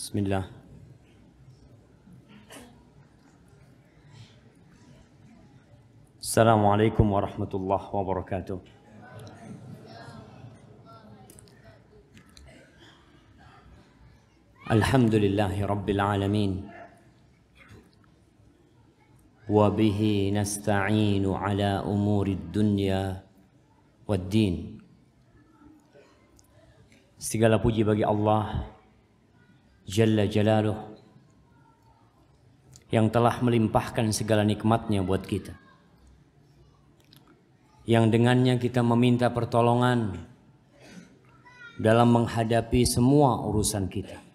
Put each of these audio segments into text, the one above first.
Bismillah. Assalamualaikum warahmatullahi wabarakatuh. Alhamdulillahi rabbil alamin. Wa bihi nasta'inu ala umurid dunya wad din. Segala puji bagi Allah Jalla Jalaluh yang telah melimpahkan segala nikmatnya buat kita, yang dengannya kita meminta pertolongan dalam menghadapi semua urusan kita,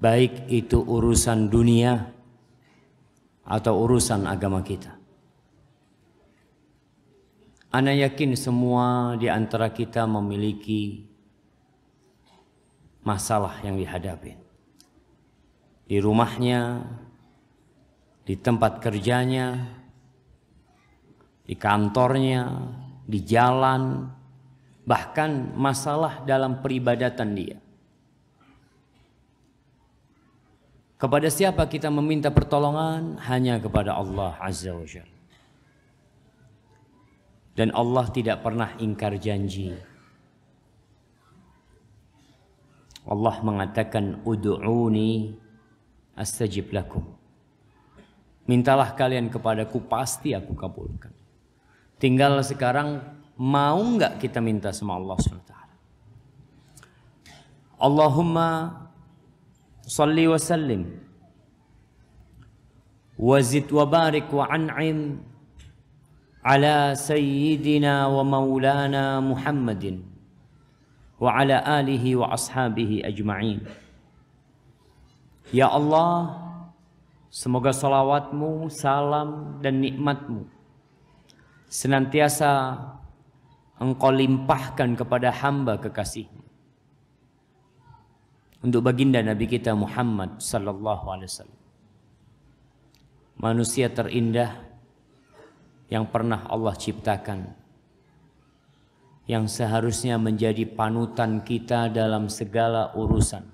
baik itu urusan dunia atau urusan agama kita. Ana yakin semua di antara kita memiliki masalah yang dihadapi di rumahnya, di tempat kerjanya, di kantornya, di jalan, bahkan masalah dalam peribadatan dia. Kepada siapa kita meminta pertolongan? Hanya kepada Allah Azza wa Jalla. Dan Allah tidak pernah ingkar janji. Allah mengatakan ud'uni astajib lakum. Mintalah kalian kepadaku, pasti aku kabulkan. Tinggal sekarang mau enggak kita minta sama Allah SWT. Allahumma salli wa sallim wa zid wa barik wa an'im ala sayyidina wa maulana Muhammadin wa ala alihi wa ashabihi ajma'in. Ya Allah, semoga salawatmu, salam dan nikmatmu senantiasa Engkau limpahkan kepada hamba kekasihmu, untuk baginda Nabi kita Muhammad sallallahu alaihi wasallam, manusia terindah yang pernah Allah ciptakan, yang seharusnya menjadi panutan kita dalam segala urusan.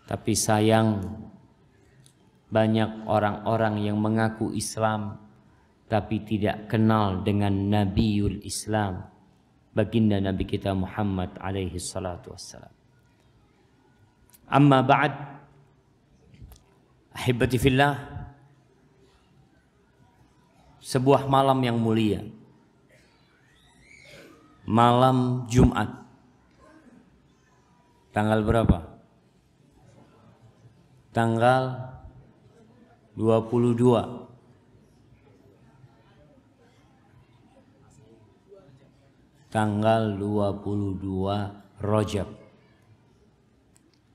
Tapi sayang, banyak orang-orang yang mengaku Islam tapi tidak kenal dengan Nabiul Islam, baginda Nabi kita Muhammad alaihi salatu wassalam. Amma ba'd, ahibati fillah, sebuah malam yang mulia, malam Jumat, tanggal berapa? Tanggal 22 tanggal 22 Rajab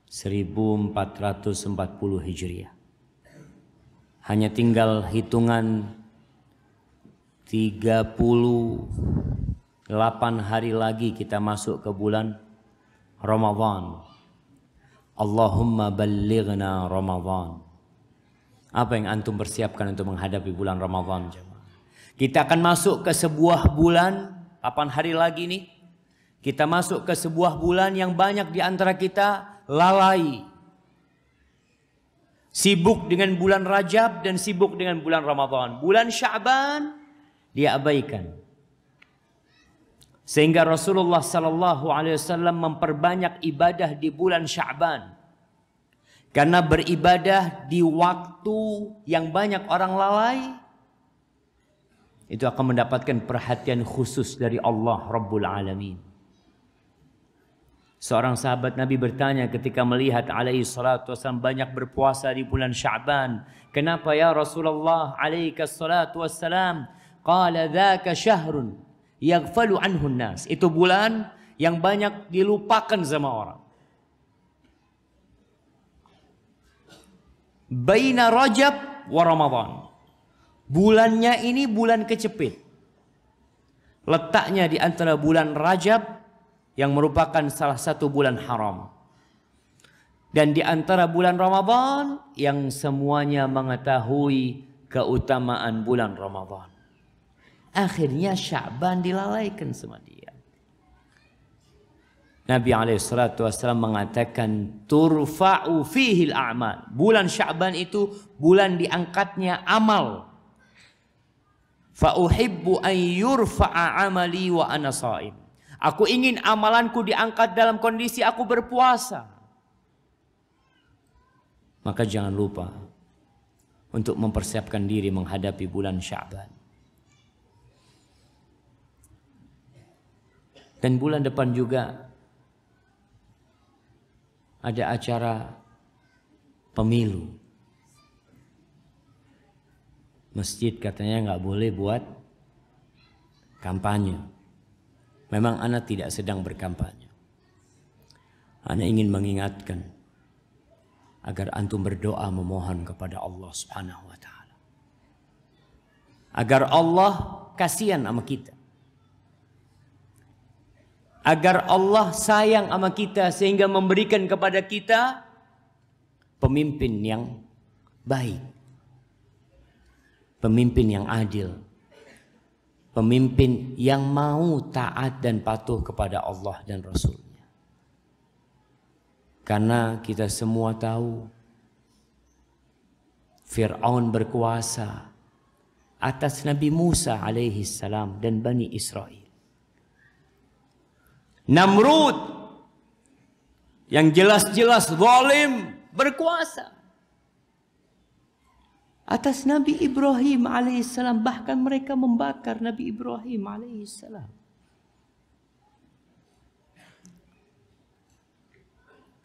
1440 Hijriah. Hanya tinggal hitungan 38 hari lagi kita masuk ke bulan Ramadan. Allahumma ballighna Ramadan. Apa yang antum persiapkan untuk menghadapi bulan Ramadan? Kita akan masuk ke sebuah bulan, 8 hari lagi nih, kita masuk ke sebuah bulan yang banyak di antara kita lalai. Sibuk dengan bulan Rajab dan sibuk dengan bulan Ramadan. Bulan Sya'ban dia abaikan. Sehingga Rasulullah sallallahu alaihi wasallam memperbanyak ibadah di bulan Sya'ban. Karena beribadah di waktu yang banyak orang lalai, itu akan mendapatkan perhatian khusus dari Allah Rabbul Alamin. Seorang sahabat Nabi bertanya ketika melihat alaihi salatu wassalam banyak berpuasa di bulan Sya'ban. Kenapa ya Rasulullah alaihi salatu wassalam? Qala dzaka syahrun yaghfalu anhu nas. Itu bulan yang banyak dilupakan sama orang. Baina Rajab wa Ramadan. Bulannya ini bulan kecepit. Letaknya di antara bulan Rajab yang merupakan salah satu bulan haram, dan di antara bulan Ramadan yang semuanya mengetahui keutamaan bulan Ramadan. Akhirnya Sya'ban dilalaikan sama dia. Nabi SAW mengatakan turfa'u fihil a'mal. Bulan Sya'ban itu bulan diangkatnya amal. Fa uhibbu an yurfa'a amali wa ana sha'im. Aku ingin amalanku diangkat dalam kondisi aku berpuasa. Maka jangan lupa untuk mempersiapkan diri menghadapi bulan Sya'ban. Dan bulan depan juga ada acara pemilu. Masjid katanya nggak boleh buat kampanye. Memang ana tidak sedang berkampanye. Ana ingin mengingatkan agar antum berdoa memohon kepada Allah Subhanahu wa taala. Agar Allah kasihan sama kita. Agar Allah sayang sama kita sehingga memberikan kepada kita pemimpin yang baik. Pemimpin yang adil. Pemimpin yang mau taat dan patuh kepada Allah dan Rasul-Nya. Karena kita semua tahu Fir'aun berkuasa atas Nabi Musa alaihi salam dan Bani Israel. Namrud yang jelas-jelas zalim berkuasa atas Nabi Ibrahim alaihissalam. Bahkan mereka membakar Nabi Ibrahim alaihissalam.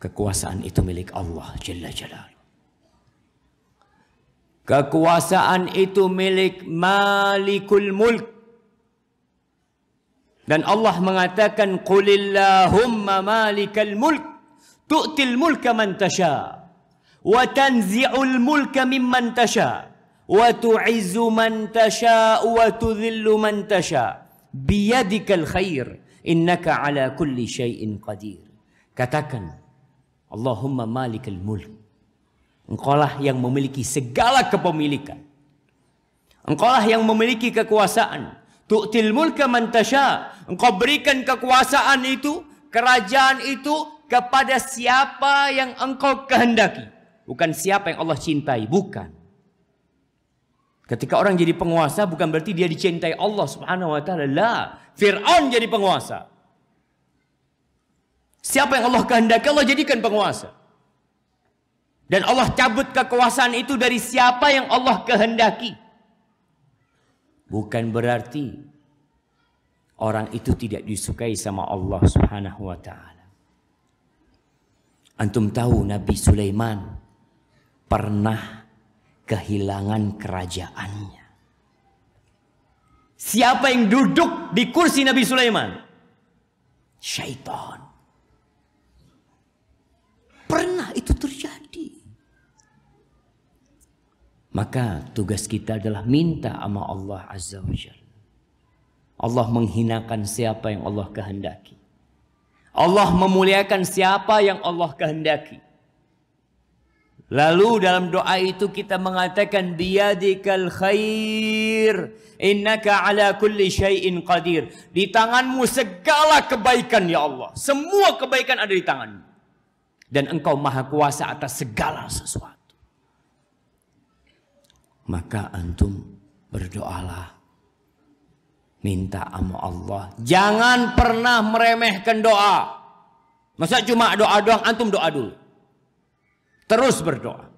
Kekuasaan itu milik Allah Jalla Jalaluh. Kekuasaan itu milik Malikul Mulk. Dan Allah mengatakan qulillahumma malikal mulk tu'til mulka man tasha wa tanzi'ul mulka mimman tasha wa tu'izzu man tasha wa tudhillu man tasha biyadikal khair innaka ala kulli syai'in qadir. Katakan Allahumma malikal mulk. Engkaulah yang memiliki segala kepemilikan. Engkaulah yang memiliki kekuasaan. Tu'til mulka man tasha. Engkau berikan kekuasaan itu, kerajaan itu kepada siapa yang engkau kehendaki. Bukan siapa yang Allah cintai, bukan. Ketika orang jadi penguasa bukan berarti dia dicintai Allah Subhanahu wa taala. La, Fir'aun jadi penguasa. Siapa yang Allah kehendaki Allah jadikan penguasa. Dan Allah cabut kekuasaan itu dari siapa yang Allah kehendaki. Bukan berarti orang itu tidak disukai sama Allah Subhanahu wa taala. Antum tahu Nabi Sulaiman pernah kehilangan kerajaannya. Siapa yang duduk di kursi Nabi Sulaiman? Syaitan. Pernah itu terjadi. Maka tugas kita adalah minta sama Allah Azza wa Jalla. Allah menghinakan siapa yang Allah kehendaki. Allah memuliakan siapa yang Allah kehendaki. Lalu dalam doa itu kita mengatakan biyadikal khair innaka ala kulli syai'in qadir. Di tanganmu segala kebaikan ya Allah. Semua kebaikan ada di tanganmu. Dan engkau maha kuasa atas segala sesuatu. Maka antum berdoalah. Minta sama Allah. Jangan pernah meremehkan doa. Masa cuma doa doang, antum doa dulu. Terus berdoa.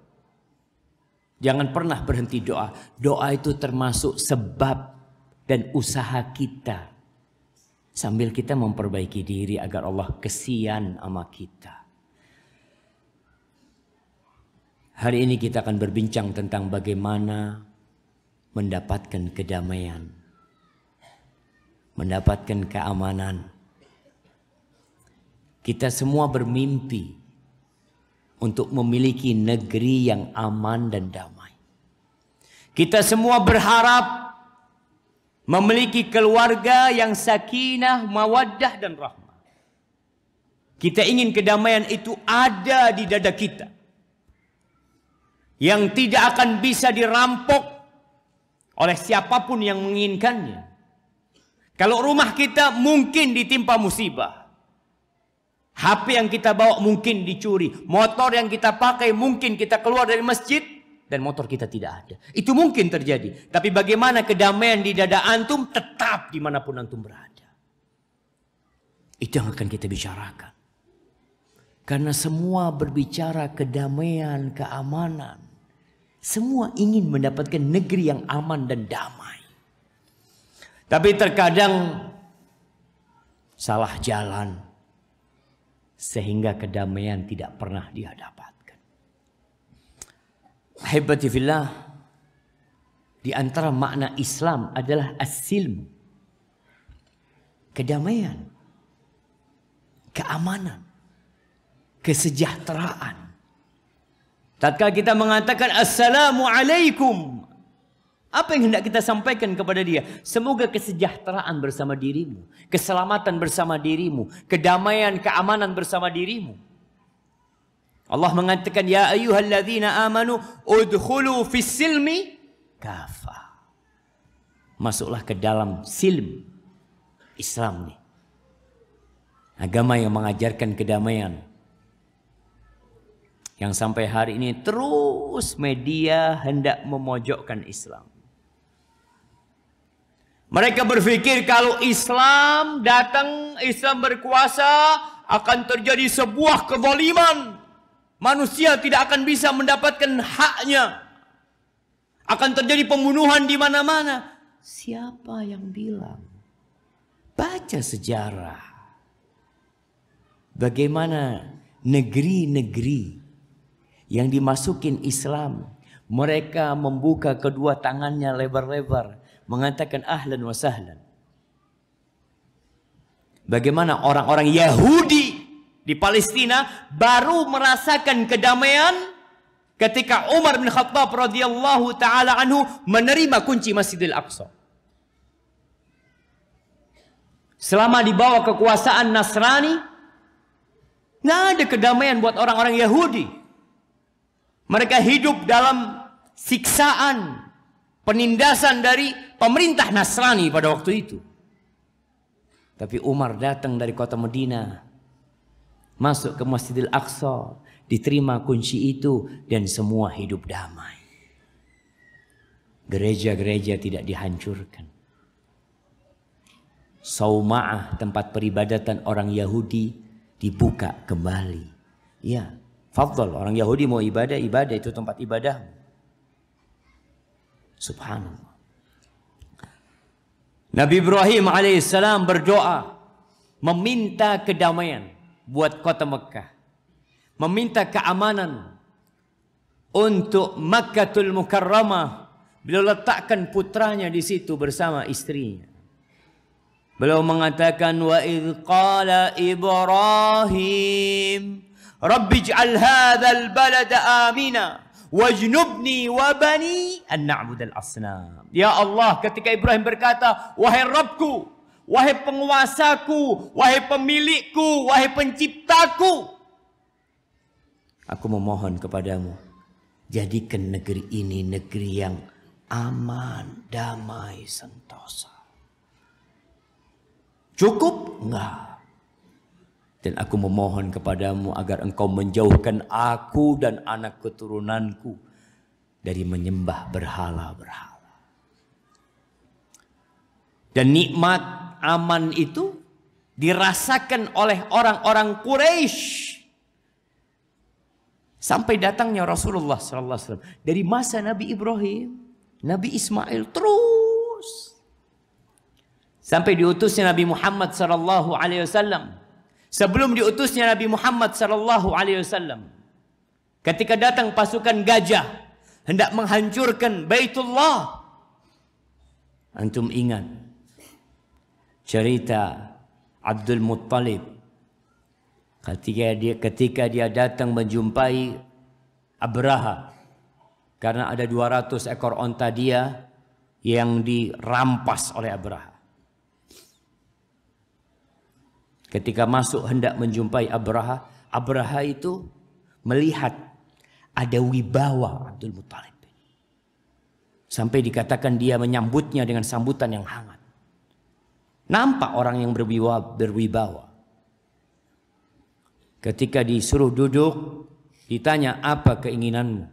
Jangan pernah berhenti doa. Doa itu termasuk sebab dan usaha kita. Sambil kita memperbaiki diri agar Allah kesian sama kita. Hari ini kita akan berbincang tentang bagaimana mendapatkan kedamaian. Mendapatkan keamanan. Kita semua bermimpi untuk memiliki negeri yang aman dan damai. Kita semua berharap memiliki keluarga yang sakinah, mawaddah dan rahmah. Kita ingin kedamaian itu ada di dada kita. Yang tidak akan bisa dirampok oleh siapapun yang menginginkannya. Kalau rumah kita mungkin ditimpa musibah. HP yang kita bawa mungkin dicuri. Motor yang kita pakai mungkin kita keluar dari masjid dan motor kita tidak ada. Itu mungkin terjadi. Tapi bagaimana kedamaian di dada antum tetap dimanapun antum berada. Itu yang akan kita bicarakan. Karena semua berbicara kedamaian, keamanan. Semua ingin mendapatkan negeri yang aman dan damai. Tapi terkadang salah jalan. Sehingga kedamaian tidak pernah dia dapatkan. Ahibati fillah. Di antara makna Islam adalah as-silm. Kedamaian. Keamanan. Kesejahteraan. Tatkala kita mengatakan Assalamualaikum. Apa yang hendak kita sampaikan kepada dia? Semoga kesejahteraan bersama dirimu. Keselamatan bersama dirimu. Kedamaian, keamanan bersama dirimu. Allah mengatakan, Ya ayyuhalladzina amanu udkhulu fis silmi kafah. Masuklah ke dalam silm. Islam nih. Agama yang mengajarkan kedamaian. Yang sampai hari ini terus media hendak memojokkan Islam. Mereka berpikir kalau Islam datang, Islam berkuasa, akan terjadi sebuah kezaliman. Manusia tidak akan bisa mendapatkan haknya. Akan terjadi pembunuhan di mana-mana. Siapa yang bilang? Baca sejarah. Bagaimana negeri-negeri yang dimasukin Islam, mereka membuka kedua tangannya lebar-lebar. Mengatakan ahlan wa sahlan. Bagaimana orang-orang Yahudi di Palestina baru merasakan kedamaian ketika Umar bin Khattab radhiyallahu taala anhu menerima kunci Masjidil Aqsa. Selama di bawah kekuasaan Nasrani, nggak ada kedamaian buat orang-orang Yahudi. Mereka hidup dalam siksaan, penindasan dari pemerintah Nasrani pada waktu itu. Tapi Umar datang dari kota Madinah, masuk ke Masjidil Aqsa, diterima kunci itu, dan semua hidup damai. Gereja-gereja tidak dihancurkan. Sauma'ah, tempat peribadatan orang Yahudi, dibuka kembali. Ya, fadhal, orang Yahudi mau ibadah, ibadah itu tempat ibadah. Subhanallah. Nabi Ibrahim alaihissalam berdoa meminta kedamaian buat kota Mekah, meminta keamanan untuk Makkatul Mukarramah. Beliau letakkan putranya di situ bersama istrinya. Beliau mengatakan, wa idh qala Ibrahim Rabbi ij'al hadzal balada amina wajnubni wa bani an na'budal asnam. Ya Allah, ketika Ibrahim berkata, wahai Rabbku, wahai penguasaku, wahai pemilikku, wahai penciptaku, aku memohon kepadamu, jadikan negeri ini negeri yang aman, damai, sentosa. Cukup? Enggak. Dan aku memohon kepadamu agar engkau menjauhkan aku dan anak keturunanku dari menyembah berhala-berhala. Dan nikmat aman itu dirasakan oleh orang-orang Quraisy sampai datangnya Rasulullah SAW. Dari masa Nabi Ibrahim, Nabi Ismail, terus sampai diutusnya Nabi Muhammad SAW. Sebelum diutusnya Nabi Muhammad SAW, ketika datang pasukan gajah hendak menghancurkan Baitullah, antum ingat cerita Abdul Muttalib ketika dia datang menjumpai Abraha karena ada 200 ekor onta dia yang dirampas oleh Abraha. Ketika masuk hendak menjumpai Abraha, Abraha itu melihat ada wibawa Abdul Muttalib. Sampai dikatakan dia menyambutnya dengan sambutan yang hangat. Nampak orang yang berwibawa. Ketika disuruh duduk, ditanya apa keinginanmu?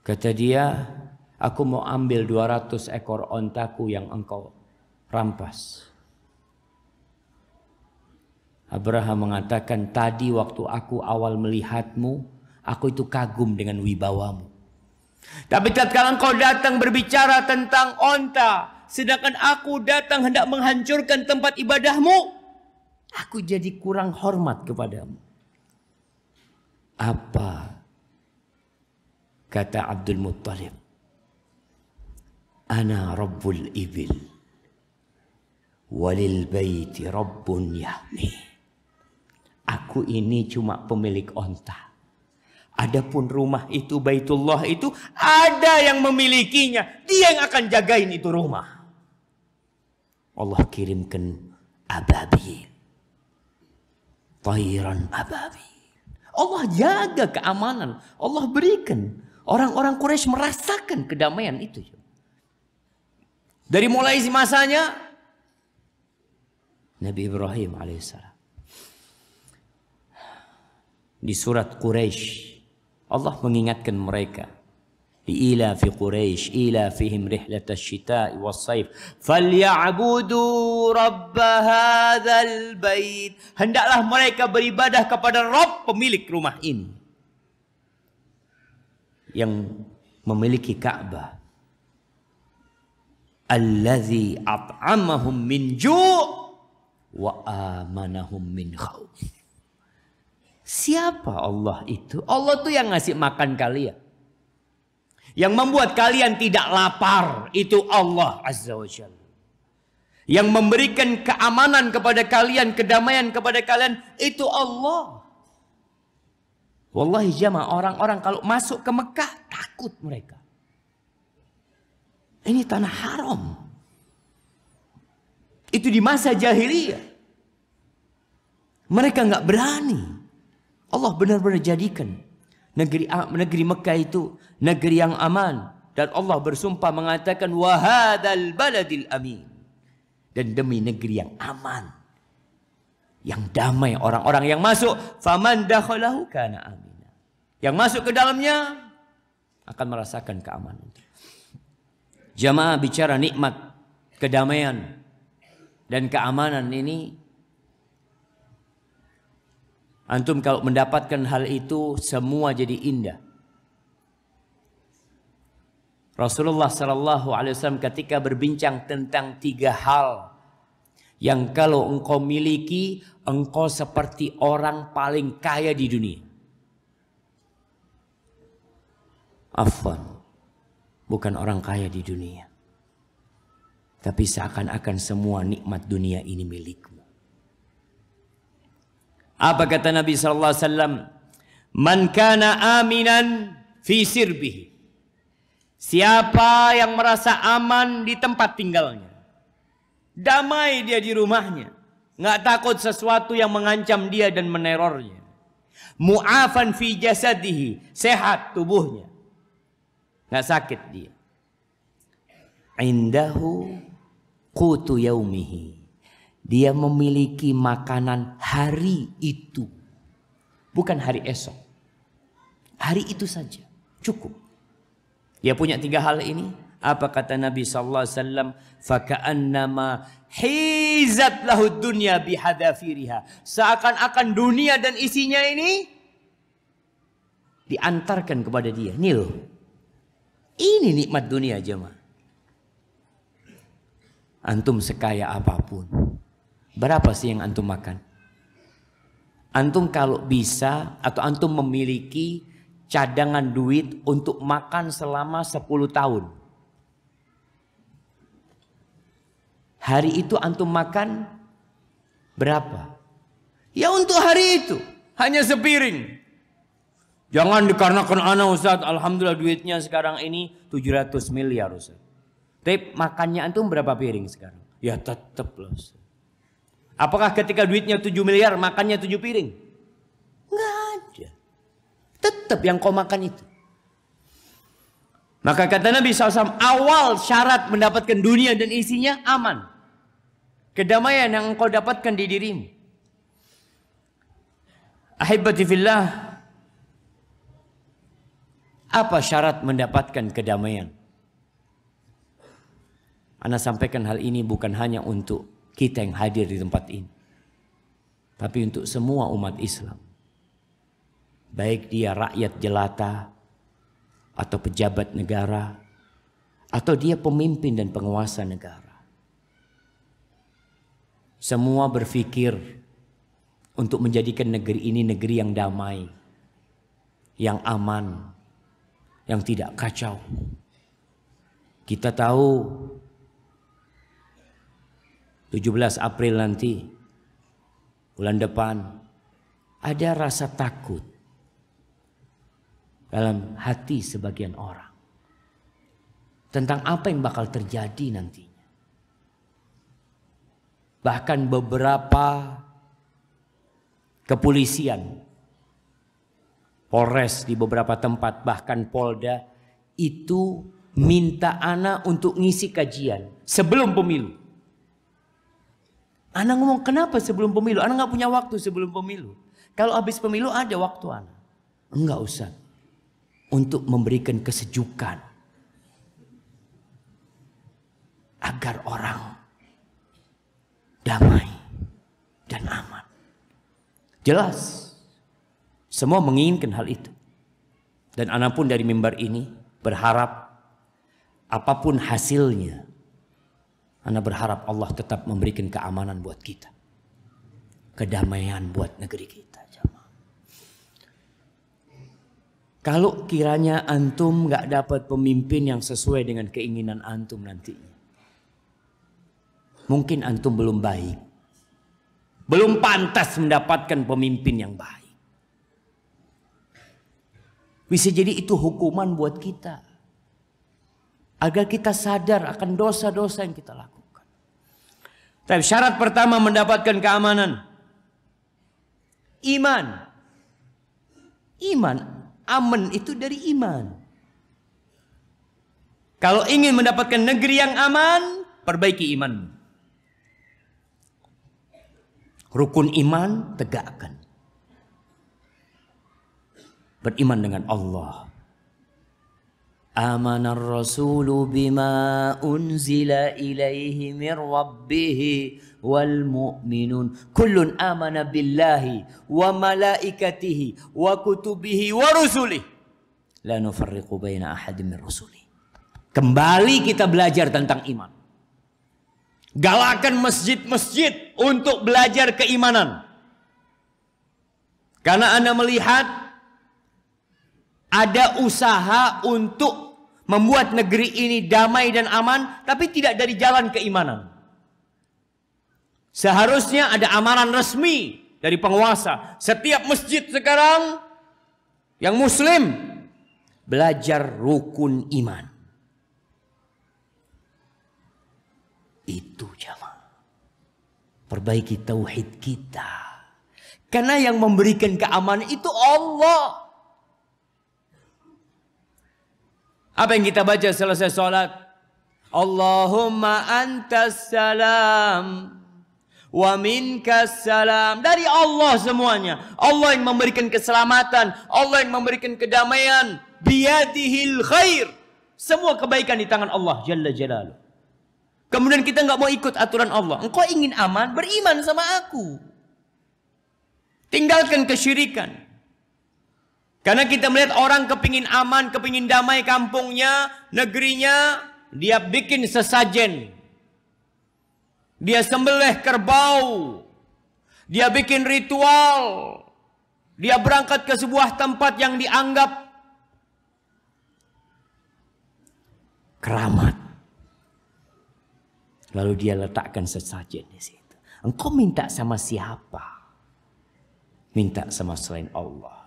Kata dia, aku mau ambil 200 ekor ontaku yang engkau rampas. Abraham mengatakan, tadi waktu aku awal melihatmu, aku itu kagum dengan wibawamu. Tapi tatkala engkau datang berbicara tentang onta, sedangkan aku datang hendak menghancurkan tempat ibadahmu, aku jadi kurang hormat kepadamu. Apa kata Abdul Muttalib? Ana rabbul ibil walil baiti rabbun yahmi. Aku ini cuma pemilik onta. Adapun rumah itu, Baitullah itu, ada yang memilikinya. Dia yang akan jagain itu rumah. Allah kirimkan ababil. Tayran ababil. Allah jaga keamanan. Allah berikan. Orang-orang Quraisy merasakan kedamaian itu. Dari mulai masanya Nabi Ibrahim alaihissalam. Di surat Quraisy Allah mengingatkan mereka. Ila fi Quraisy, ila fihim rihlatasy syita'i was-saif, falyabudu rabb hadzal bait. Hendaklah mereka beribadah kepada Rabb pemilik rumah ini, yang memiliki Ka'bah. Allazi at'amahum min ju' wa amanahum min khauf. Siapa Allah itu? Allah tuh yang ngasih makan kalian. Yang membuat kalian tidak lapar, itu Allah Azza wa Jalla. Yang memberikan keamanan kepada kalian, kedamaian kepada kalian, itu Allah. Wallahi jamaah, orang-orang kalau masuk ke Mekah takut mereka. Ini tanah haram. Itu di masa jahiliyah. Mereka nggak berani. Allah benar-benar jadikan negeri Mekah itu negeri yang aman. Dan Allah bersumpah mengatakan, wahadal baladil amin. Dan demi negeri yang aman, yang damai, orang-orang yang masuk, faman dakhalahu kana amina. Yang masuk ke dalamnya akan merasakan keamanan. Jamaah, bicara nikmat kedamaian dan keamanan ini, antum kalau mendapatkan hal itu, semua jadi indah. Rasulullah SAW ketika berbincang tentang 3 hal yang kalau engkau miliki, engkau seperti orang paling kaya di dunia. Afwan, bukan orang kaya di dunia, tapi seakan-akan semua nikmat dunia ini milikmu. Apa kata Nabi SAW? Man kana aminan fi sirbihi. Siapa yang merasa aman di tempat tinggalnya, damai dia di rumahnya, nggak takut sesuatu yang mengancam dia dan menerornya. Mu'afan fi jasadihi, sehat tubuhnya, nggak sakit dia. Indahu qutu yaumihi, dia memiliki makanan hari itu, bukan hari esok. Hari itu saja cukup. Dia punya 3 hal ini. Apa kata Nabi SAW? Faka'annama hizat lahud dunya bihadafiriha. Seakan-akan dunia dan isinya ini diantarkan kepada dia. Nih loh, ini nikmat dunia jemaah. Antum sekaya apapun, berapa sih yang antum makan? Antum kalau bisa, atau antum memiliki cadangan duit untuk makan selama 10 tahun. Hari itu antum makan berapa? Ya untuk hari itu, hanya sepiring. Jangan dikarenakan anak Ustaz, alhamdulillah duitnya sekarang ini 700 miliar Ustaz. Tapi makannya antum berapa piring sekarang? Ya tetap loh Ustaz. Apakah ketika duitnya 7 miliar makannya 7 piring? Enggak ada. Tetap yang kau makan itu. Maka kata Nabi SAW, awal syarat mendapatkan dunia dan isinya aman. Kedamaian yang engkau dapatkan di dirimu. Ahibati fillah, apa syarat mendapatkan kedamaian? Ana sampaikan hal ini bukan hanya untuk kita yang hadir di tempat ini, tapi untuk semua umat Islam. Baik dia rakyat jelata, atau pejabat negara, atau dia pemimpin dan penguasa negara. Semua berpikir untuk menjadikan negeri ini negeri yang damai, yang aman, yang tidak kacau. Kita tahu 17 April nanti, bulan depan, ada rasa takut dalam hati sebagian orang tentang apa yang bakal terjadi nantinya. Bahkan beberapa kepolisian, Polres di beberapa tempat, bahkan Polda itu minta ana untuk ngisi kajian sebelum pemilu. Ana ngomong, kenapa sebelum pemilu? Ana nggak punya waktu sebelum pemilu. Kalau habis pemilu ada waktu ana. Enggak usah. Untuk memberikan kesejukan agar orang damai dan aman. Jelas semua menginginkan hal itu. Dan ana pun dari mimbar ini berharap apapun hasilnya, ana berharap Allah tetap memberikan keamanan buat kita, kedamaian buat negeri kita. Kalau kiranya antum gak dapat pemimpin yang sesuai dengan keinginan antum nantinya, mungkin antum belum baik, belum pantas mendapatkan pemimpin yang baik. Bisa jadi itu hukuman buat kita, agar kita sadar akan dosa-dosa yang kita lakukan. Tapi syarat pertama mendapatkan keamanan, iman. Aman itu dari iman. Kalau ingin mendapatkan negeri yang aman, perbaiki iman. Rukun iman tegakkan. Beriman dengan Allah. Amanar rasulu bima unzila ilaihi min rabbih wal mu'minun kullun amana billahi wa malaikatihi wa kutubihi wa rusulih la nufarriqu baina ahadin min rusulih. Kembali kita belajar tentang iman. Galakan masjid-masjid untuk belajar keimanan. Karena Anda melihat ada usaha untuk membuat negeri ini damai dan aman, tapi tidak dari jalan keimanan. Seharusnya ada amaran resmi dari penguasa. Setiap masjid sekarang yang muslim belajar rukun iman. Itu jamaah. Perbaiki tauhid kita. Karena yang memberikan keamanan itu Allah. Apa yang kita baca selesai sholat? Allahumma antas salam wa minkas salam. Dari Allah semuanya. Allah yang memberikan keselamatan. Allah yang memberikan kedamaian. Biyadihil khair. Semua kebaikan di tangan Allah Jalla Jalaluh. Kemudian kita nggak mau ikut aturan Allah. Engkau ingin aman, beriman sama aku. Tinggalkan kesyirikan. Karena kita melihat orang kepingin aman, kepingin damai kampungnya, negerinya, dia bikin sesajen. Dia sembelih kerbau. Dia bikin ritual. Dia berangkat ke sebuah tempat yang dianggap keramat. Lalu dia letakkan sesajen di situ. Engkau minta sama siapa? Minta sama selain Allah.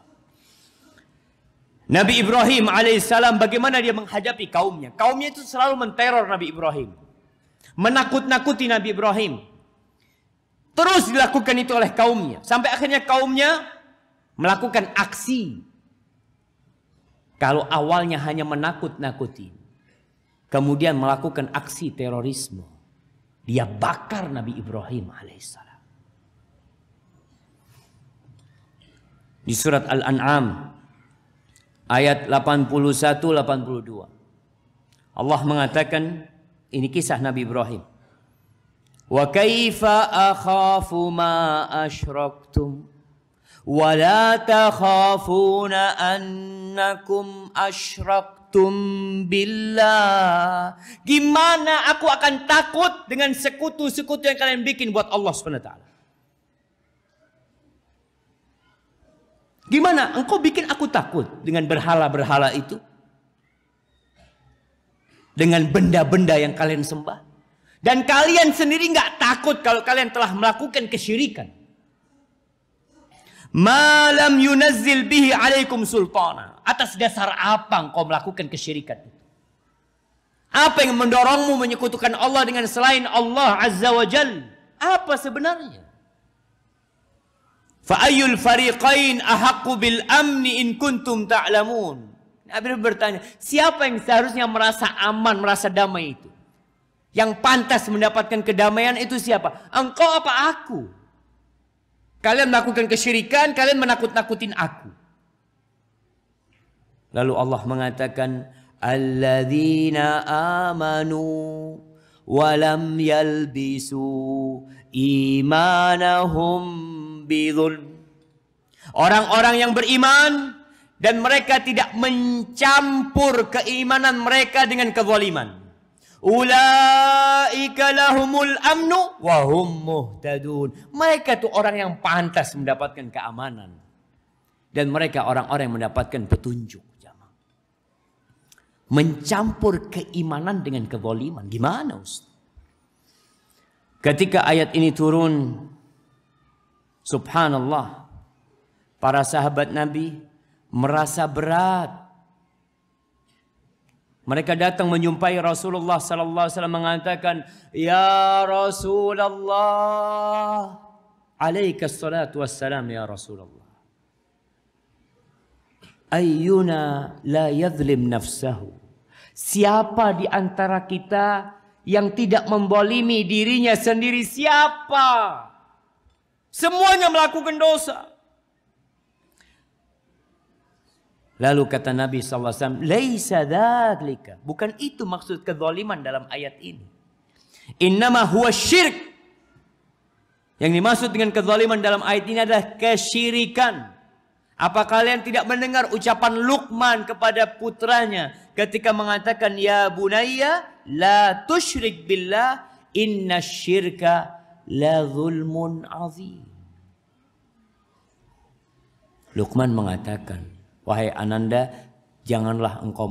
Nabi Ibrahim alaihissalam bagaimana dia menghadapi kaumnya. Kaumnya itu selalu menteror Nabi Ibrahim. Menakut-nakuti Nabi Ibrahim. Terus dilakukan itu oleh kaumnya. Sampai akhirnya kaumnya melakukan aksi. Kalau awalnya hanya menakut-nakuti. Kemudian melakukan aksi terorisme. Dia bakar Nabi Ibrahim alaihissalam. Di surat Al-An'am ayat 81-82. Allah mengatakan, ini kisah Nabi Ibrahim. Wa kaifa akhafu ma asyraktum wa la takhafuna annakum asyraktum billah. Gimana aku akan takut dengan sekutu-sekutu yang kalian bikin buat Allah SWT? Gimana engkau bikin aku takut dengan berhala-berhala itu? Dengan benda-benda yang kalian sembah? Dan kalian sendiri nggak takut kalau kalian telah melakukan kesyirikan. Malam yunazzil bihi alaikum sultana. Atas dasar apa engkau melakukan kesyirikan itu? Apa yang mendorongmu menyekutukan Allah dengan selain Allah Azza wa Jal? Apa sebenarnya? Fa ayyul fariqain ahaqqu bil amni in kuntum ta'lamun. Nabi bertanya, siapa yang seharusnya merasa aman, merasa damai itu? Yang pantas mendapatkan kedamaian itu siapa? Engkau apa aku? Kalian melakukan kesyirikan, kalian menakut-nakutin aku. Lalu Allah mengatakan, alladzina amanu wa lam yalbisu imanahum bidzulm. Orang-orang yang beriman dan mereka tidak mencampur keimanan mereka dengan kezaliman. Ulaika lahumul amnu wa hum muhtadun. Mereka itu orang yang pantas mendapatkan keamanan. Dan mereka orang-orang yang mendapatkan petunjuk. Mencampur keimanan dengan kezaliman. Gimana Ustaz? Ketika ayat ini turun, subhanallah, para sahabat Nabi merasa berat. Mereka datang menjumpai Rasulullah sallallahu alaihi wasallam mengatakan, "Ya Rasulullah, alaika salatu wassalam ya Rasulullah. Ayyuna la yadhlim nafsahu." Siapa di antara kita yang tidak membolimi dirinya sendiri? Siapa? Semuanya melakukan dosa. Lalu kata Nabi SAW, laisa dzalika. Bukan itu maksud kezaliman dalam ayat ini. Innama huwa syirk. Yang dimaksud dengan kezaliman dalam ayat ini adalah kesyirikan. Apa kalian tidak mendengar ucapan Luqman kepada putranya ketika mengatakan, ya bunayya la tusyrik billah inna syirka la zulmun azim. Luqman mengatakan, wahai ananda, janganlah engkau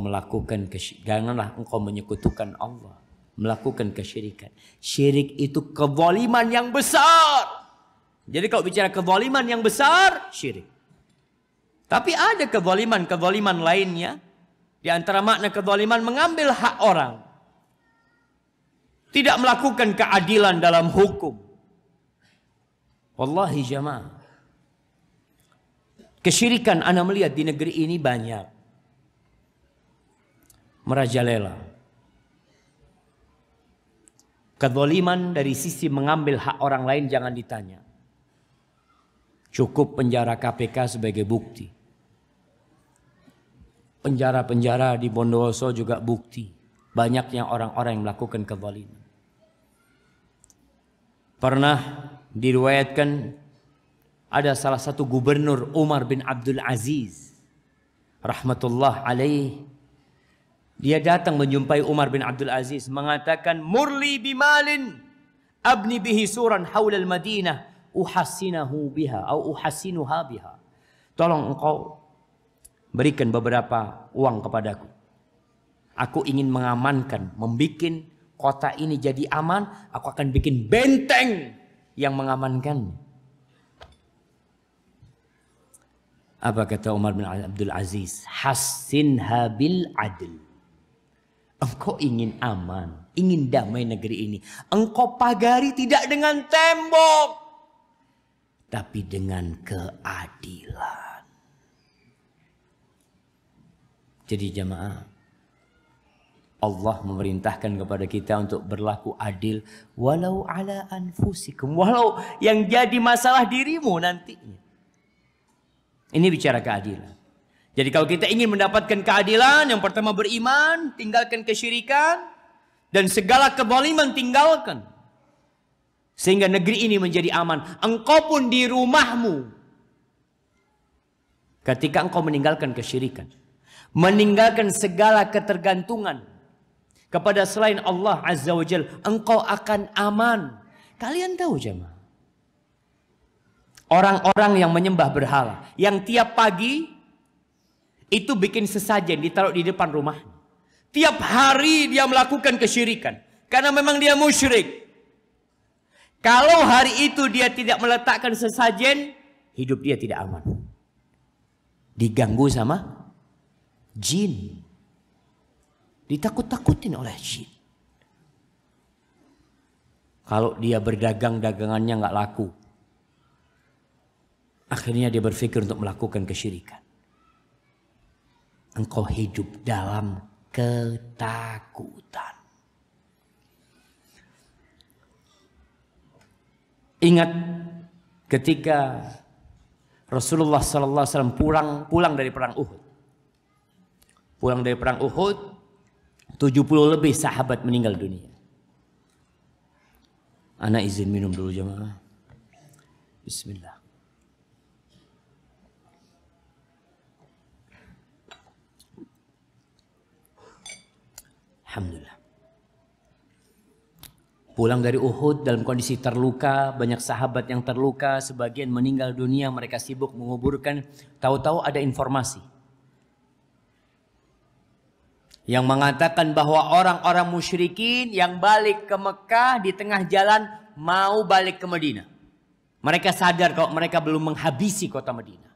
menyekutukan Allah, melakukan kesyirikan. Syirik itu kezaliman yang besar. Jadi kalau bicara kezaliman yang besar, syirik. Tapi ada kezaliman lainnya. Di antara makna kezaliman mengambil hak orang. Tidak melakukan keadilan dalam hukum. Wallahi jamaah. Kesyirikan anda melihat di negeri ini banyak. Merajalela. Kezaliman dari sisi mengambil hak orang lain jangan ditanya. Cukup penjara KPK sebagai bukti. Penjara-penjara di Bondowoso juga bukti. Banyaknya orang-orang yang melakukan kezaliman. Pernah diriwayatkan ada salah satu gubernur, Umar bin Abdul Aziz rahmatullah alaih. Dia datang menjumpai Umar bin Abdul Aziz mengatakan, murli bimalin abni bihi suran haulal Madinah uhassinahu biha atau uhassinuha biha. Tolong engkau berikan beberapa uang kepadaku. Aku ingin mengamankan, membikin kota ini jadi aman. Aku akan bikin benteng yang mengamankan. Apa kata Umar bin Abdul Aziz? Hassinha bil adl. Engkau ingin aman, ingin damai negeri ini. Engkau pagari tidak dengan tembok, tapi dengan keadilan. Jadi jamaah, Allah memerintahkan kepada kita untuk berlaku adil walau ala anfusikum, walau yang jadi masalah dirimu nantinya. Ini bicara keadilan. Jadi kalau kita ingin mendapatkan keadilan, yang pertama beriman, tinggalkan kesyirikan, dan segala kezaliman tinggalkan. Sehingga negeri ini menjadi aman. Engkau pun di rumahmu, ketika engkau meninggalkan kesyirikan, meninggalkan segala ketergantungan kepada selain Allah Azza wa Jalla, engkau akan aman. Kalian tahu jemaah, orang-orang yang menyembah berhala, yang tiap pagi itu bikin sesajen ditaruh di depan rumahnya. Tiap hari dia melakukan kesyirikan karena memang dia musyrik. Kalau hari itu dia tidak meletakkan sesajen, hidup dia tidak aman. Diganggu sama jin. Ditakut-takutin oleh jin. Kalau dia berdagang, dagangannya nggak laku. Akhirnya dia berpikir untuk melakukan kesyirikan. Engkau hidup dalam ketakutan. Ingat ketika Rasulullah SAW pulang dari perang Uhud. Pulang dari perang Uhud, 70 lebih sahabat meninggal dunia. Ana izin minum dulu jemaah. Bismillah. Alhamdulillah. Pulang dari Uhud dalam kondisi terluka, banyak sahabat yang terluka, sebagian meninggal dunia, mereka sibuk menguburkan. Tahu-tahu ada informasi yang mengatakan bahwa orang-orang musyrikin yang balik ke Mekah di tengah jalan mau balik ke Madinah. Mereka sadar kalau mereka belum menghabisi kota Madinah.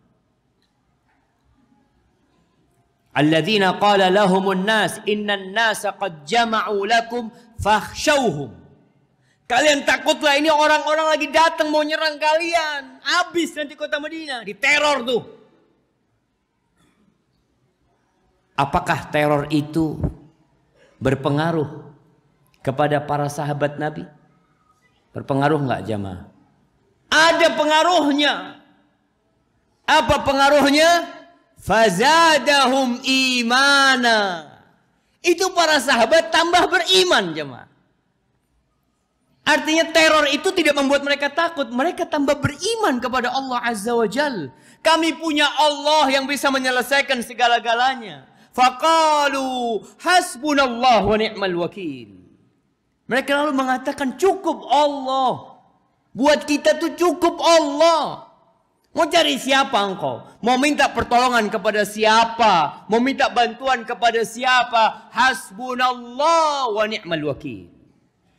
Alladzina qala lahumun nas innan nasa qad jama'u lakum fakhshawhum. Kalian takutlah, ini orang-orang lagi datang mau nyerang kalian. Habis nanti kota Madinah, diteror tuh. Apakah teror itu berpengaruh kepada para sahabat Nabi? Berpengaruh enggak jamaah? Ada pengaruhnya. Apa pengaruhnya? Fazadahum imana. Itu para sahabat tambah beriman jemaah. Artinya teror itu tidak membuat mereka takut. Mereka tambah beriman kepada Allah Azza wa Jal. Kami punya Allah yang bisa menyelesaikan segala-galanya. Faqalu hasbunallah wa ni'mal wakil. Mereka lalu mengatakan cukup Allah. Buat kita tuh cukup Allah. Mau cari siapa engkau? Mau minta pertolongan kepada siapa? Mau minta bantuan kepada siapa? Hasbunallah wa ni'mal wakil.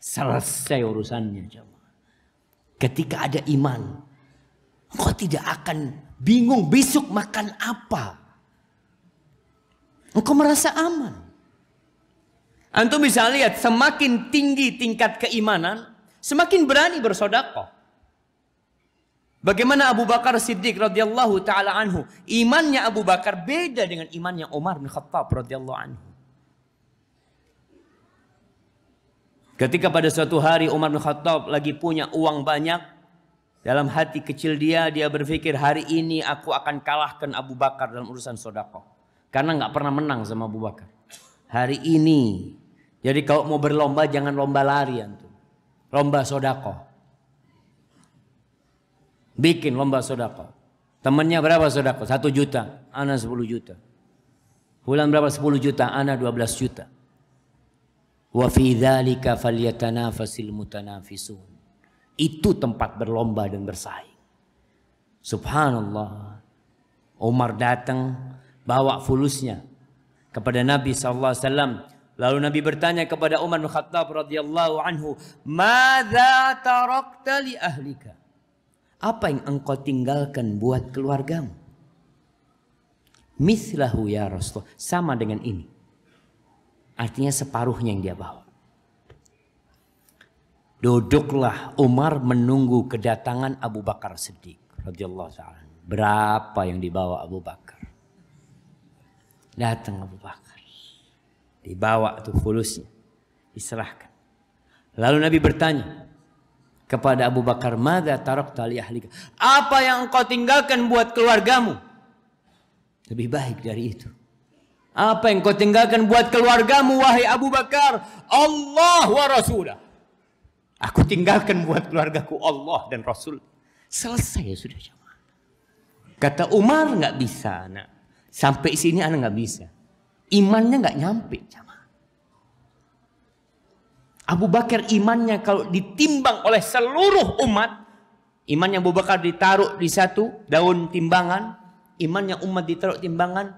Selesai urusannya jemaah. Ketika ada iman, engkau tidak akan bingung besok makan apa. Engkau merasa aman. Antum bisa lihat, semakin tinggi tingkat keimanan, semakin berani bersedekah. Bagaimana Abu Bakar Siddiq radhiyallahu taala anhu, imannya Abu Bakar beda dengan imannya Umar bin Khattab radhiyallahu anhu. Ketika pada suatu hari Umar bin Khattab lagi punya uang banyak, dalam hati kecil dia berpikir, hari ini aku akan kalahkan Abu Bakar dalam urusan sedekah. Karena nggak pernah menang sama Abu Bakar. Hari ini, jadi kalau mau berlomba jangan lomba lari antum, lomba sedekah. Bikin lomba sedekah. Temannya berapa sedekah? 1 juta, ana 10 juta. Bulan berapa 10 juta? Ana 12 juta. Wa fi dzalika falyatanafasil mutanafisun. Itu tempat berlomba dan bersaing. Subhanallah. Umar datang bawa fulusnya kepada Nabi SAW. Lalu Nabi bertanya kepada Umar bin Khattab radhiyallahu anhu, "Madza tarakta li ahlika?" Apa yang engkau tinggalkan buat keluargamu? Mislahu ya Rasulullah. Sama dengan ini. Artinya separuhnya yang dia bawa. Duduklah Umar menunggu kedatangan Abu Bakar Siddiq radhiyallahu ta'ala. Berapa yang dibawa Abu Bakar? Datang Abu Bakar. Dibawa tuh fulusnya. Diserahkan. Lalu Nabi bertanya kepada Abu Bakar, "Madza tarakta li ahlika?" Apa yang engkau tinggalkan buat keluargamu? Lebih baik dari itu. Apa yang kau tinggalkan buat keluargamu, wahai Abu Bakar? Allah wa Rasulah. Aku tinggalkan buat keluargaku Allah dan Rasul. Selesai ya sudah. Kata Umar, nggak bisa, nak. Sampai sini anak nggak bisa. Imannya nggak nyampe, jamaah. Abu Bakar imannya kalau ditimbang oleh seluruh umat, imannya Abu Bakar ditaruh di satu daun timbangan, imannya umat ditaruh timbangan,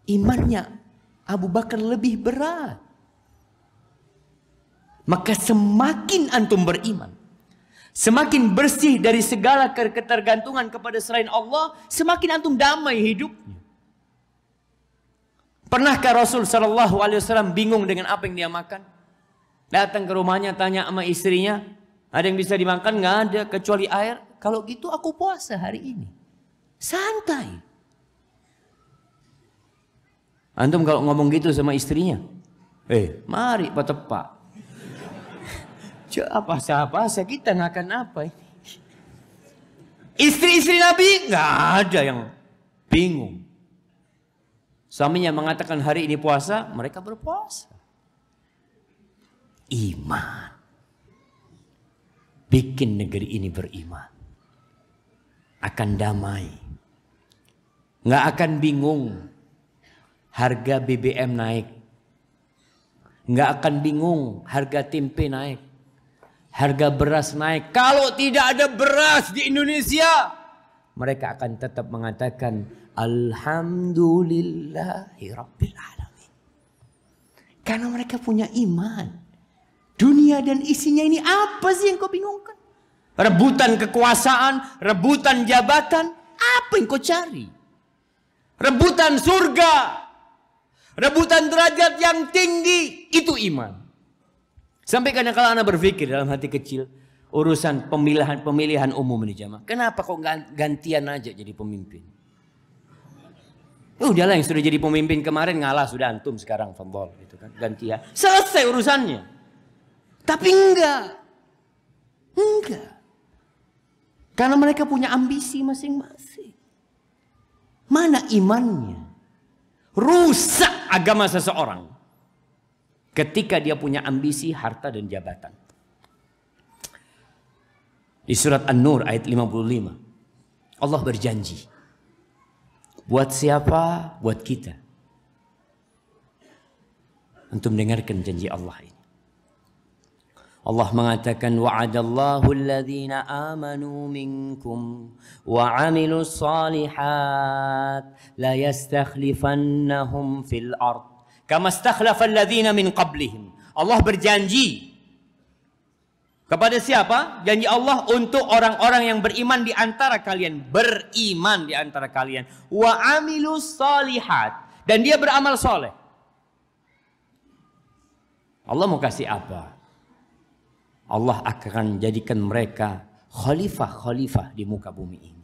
imannya Abu Bakar lebih berat. Maka semakin antum beriman, semakin bersih dari segala ketergantungan kepada selain Allah, semakin antum damai hidupnya. Pernahkah Rasul SAW bingung dengan apa yang dia makan? Datang ke rumahnya, tanya sama istrinya, ada yang bisa dimakan? Nggak ada, kecuali air. Kalau gitu aku puasa hari ini. Santai. Antum kalau ngomong gitu sama istrinya, mari Pak Tepak. Apa kita makan apa ini? Istri-istri Nabi nggak ada yang bingung. Suaminya mengatakan hari ini puasa, mereka berpuasa. Iman bikin negeri ini beriman, akan damai, nggak akan bingung. Harga BBM naik, nggak akan bingung. Harga tempe naik, harga beras naik. Kalau tidak ada beras di Indonesia, mereka akan tetap mengatakan Alhamdulillahi Rabbil Alamin. Karena mereka punya iman. Dunia dan isinya ini apa sih yang kau bingungkan? Rebutan kekuasaan, rebutan jabatan, apa yang kau cari? Rebutan surga, rebutan derajat yang tinggi, itu iman. Sampai kadang-kadang anak berpikir dalam hati kecil, urusan pemilihan umum ini jamaah. Kenapa kok gantian aja jadi pemimpin? Udahlah yang sudah jadi pemimpin kemarin ngalah, sudah antum sekarang fadhol gitu kan, gantian. Selesai urusannya. Tapi enggak. Karena mereka punya ambisi masing-masing. Mana imannya? Rusak agama seseorang ketika dia punya ambisi, harta dan jabatan. Di surat An-Nur ayat 55. Allah berjanji. Buat siapa? Buat kita. Antum dengarkan janji Allah ini. Allah mengatakan wa'adallahu alladhina amanu minkum wa 'amilus shalihat la yastakhlifannahum fil ard kama istakhlafa alladhina min qablihim. Allah berjanji kepada siapa? Janji Allah untuk orang-orang yang beriman di antara kalian, beriman di antara kalian, wa 'amilus shalihat, dan dia beramal soleh. Allah mau kasih apa? Allah akan jadikan mereka khalifah-khalifah di muka bumi ini.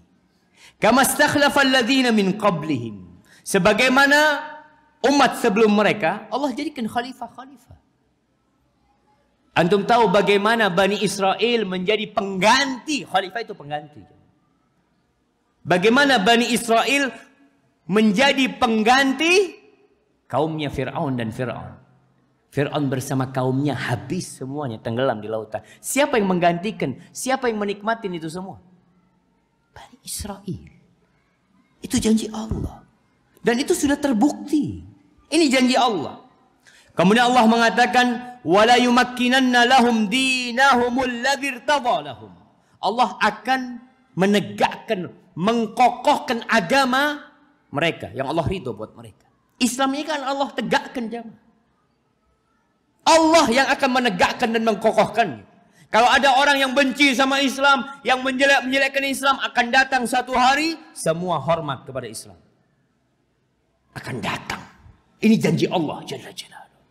Kama istakhlafa alladhina min qablihim. Sebagaimana umat sebelum mereka, Allah jadikan khalifah-khalifah. Antum tahu bagaimana Bani Israel menjadi pengganti, khalifah itu pengganti. Bagaimana Bani Israel menjadi pengganti kaumnya Fir'aun dan Fir'aun. Fir'aun bersama kaumnya habis semuanya, tenggelam di lautan. Siapa yang menggantikan? Siapa yang menikmatin itu semua? Bani Israel. Itu janji Allah. Dan itu sudah terbukti. Ini janji Allah. Kemudian Allah mengatakan, وَلَا يُمَكِّنَنَّ لَهُمْ دِينَهُمُ الَّذِي ارْتَضَى لَهُمْ. Allah akan menegakkan, mengkokohkan agama mereka yang Allah ridho buat mereka. Islam ini kan Allah tegakkan jamaah. Allah yang akan menegakkan dan mengkokohkannya. Kalau ada orang yang benci sama Islam, yang menjelek-menjelekkan Islam, akan datang satu hari semua hormat kepada Islam. Akan datang. Ini janji Allah Jalla Jalaluhu.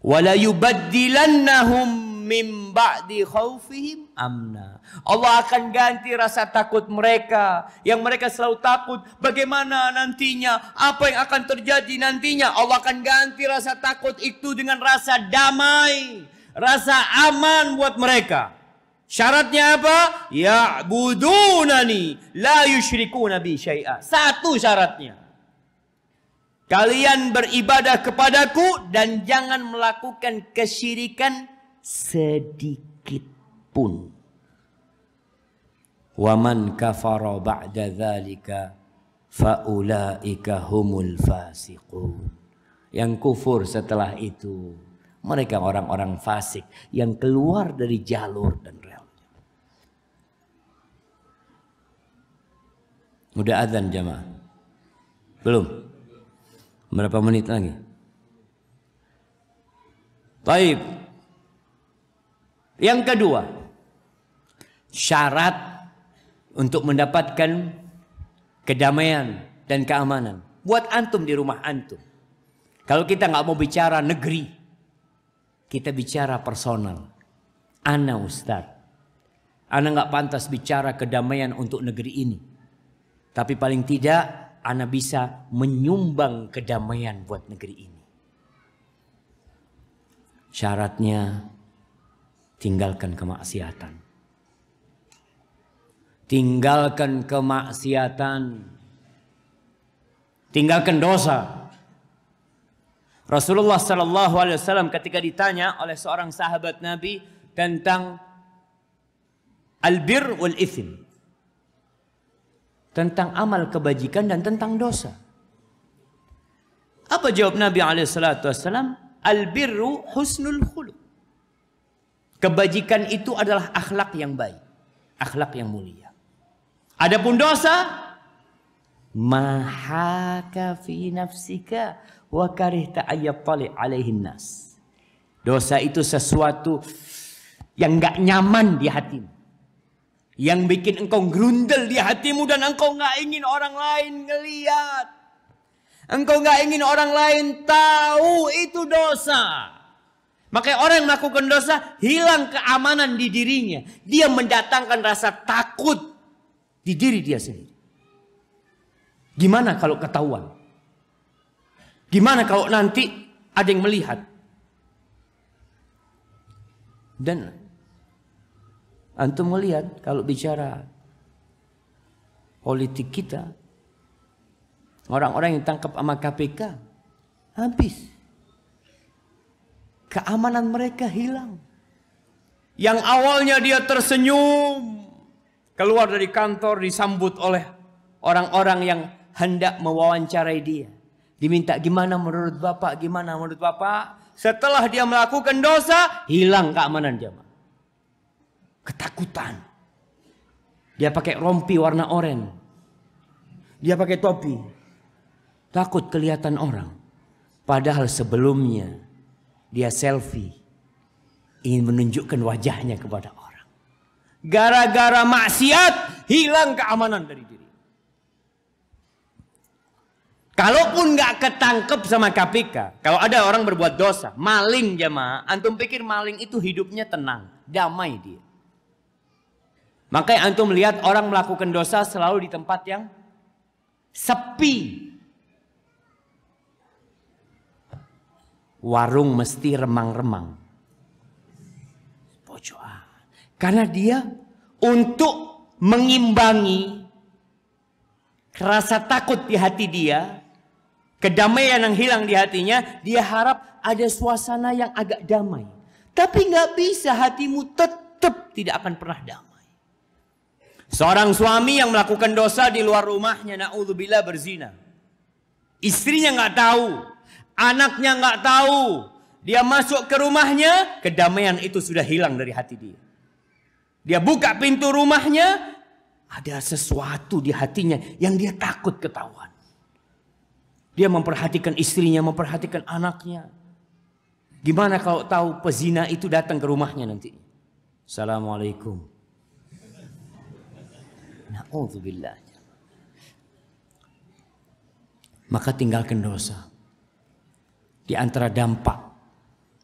Wala yubaddilannahum min ba'di khaufihim amna. Allah akan ganti rasa takut mereka, yang mereka selalu takut bagaimana nantinya, apa yang akan terjadi nantinya. Allah akan ganti rasa takut itu dengan rasa damai, rasa aman buat mereka. Syaratnya apa? Ya'budunani la yusyrikuna bi syai'a. Satu syaratnya. Kalian beribadah kepadaku dan jangan melakukan kesyirikan sedikit pun. Wa man kafara ba'da dzalika faulaika humul fasiqun. Yang kufur setelah itu, mereka orang-orang fasik yang keluar dari jalur dan rel. Udah azan jamaah? Belum? Berapa menit lagi? Baik. Yang kedua, syarat untuk mendapatkan kedamaian dan keamanan. Buat antum di rumah antum. Kalau kita nggak mau bicara negeri, kita bicara personal. Ana Ustaz, ana nggak pantas bicara kedamaian untuk negeri ini. Tapi paling tidak, ana bisa menyumbang kedamaian buat negeri ini. Syaratnya, tinggalkan kemaksiatan. Tinggalkan kemaksiatan. Tinggalkan dosa. Rasulullah sallallahu alaihi wasallam ketika ditanya oleh seorang sahabat Nabi tentang albir wal ithim, tentang amal kebajikan dan tentang dosa, apa jawab Nabi alaihi salatu wasallam? Albirru husnul khuluq. Kebajikan itu adalah akhlak yang baik, akhlak yang mulia. Adapun dosa, mahaka fi nafsika wa karihta ayyattali alaihin nas. Dosa itu sesuatu yang enggak nyaman di hatimu, yang bikin engkau gerundel di hatimu dan engkau enggak ingin orang lain ngelihat, engkau enggak ingin orang lain tahu, itu dosa. Makanya orang yang melakukan dosa hilang keamanan di dirinya. Dia mendatangkan rasa takut di diri dia sendiri. Gimana kalau ketahuan? Gimana kalau nanti ada yang melihat? Dan antum melihat kalau bicara politik kita, orang-orang yang tangkap sama KPK, habis. Keamanan mereka hilang. Yang awalnya dia tersenyum, keluar dari kantor disambut oleh orang-orang yang hendak mewawancarai dia. Diminta gimana menurut Bapak, gimana menurut Bapak. Setelah dia melakukan dosa, hilang keamanan jamaah. Ketakutan. Dia pakai rompi warna oranye. Dia pakai topi. Takut kelihatan orang. Padahal sebelumnya dia selfie. Ingin menunjukkan wajahnya kepada orang. Gara-gara maksiat, hilang keamanan dari diri. Kalaupun nggak ketangkep sama KPK, kalau ada orang berbuat dosa, maling jamaah, antum pikir maling itu hidupnya tenang, damai dia. Makanya antum melihat orang melakukan dosa selalu di tempat yang sepi. Warung mesti remang-remang. Pojokan. Karena dia untuk mengimbangi rasa takut di hati dia, kedamaian yang hilang di hatinya, dia harap ada suasana yang agak damai. Tapi nggak bisa, hatimu tetap tidak akan pernah damai. Seorang suami yang melakukan dosa di luar rumahnya, na'udzubillah, berzina. Istrinya nggak tahu, anaknya nggak tahu. Dia masuk ke rumahnya, kedamaian itu sudah hilang dari hati dia. Dia buka pintu rumahnya, ada sesuatu di hatinya yang dia takut ketahuan. Dia memperhatikan istrinya, memperhatikan anaknya. Gimana kalau tahu pezina itu datang ke rumahnya nanti? Assalamualaikum. Na'udzubillah. Maka tinggalkan dosa. Di antara dampak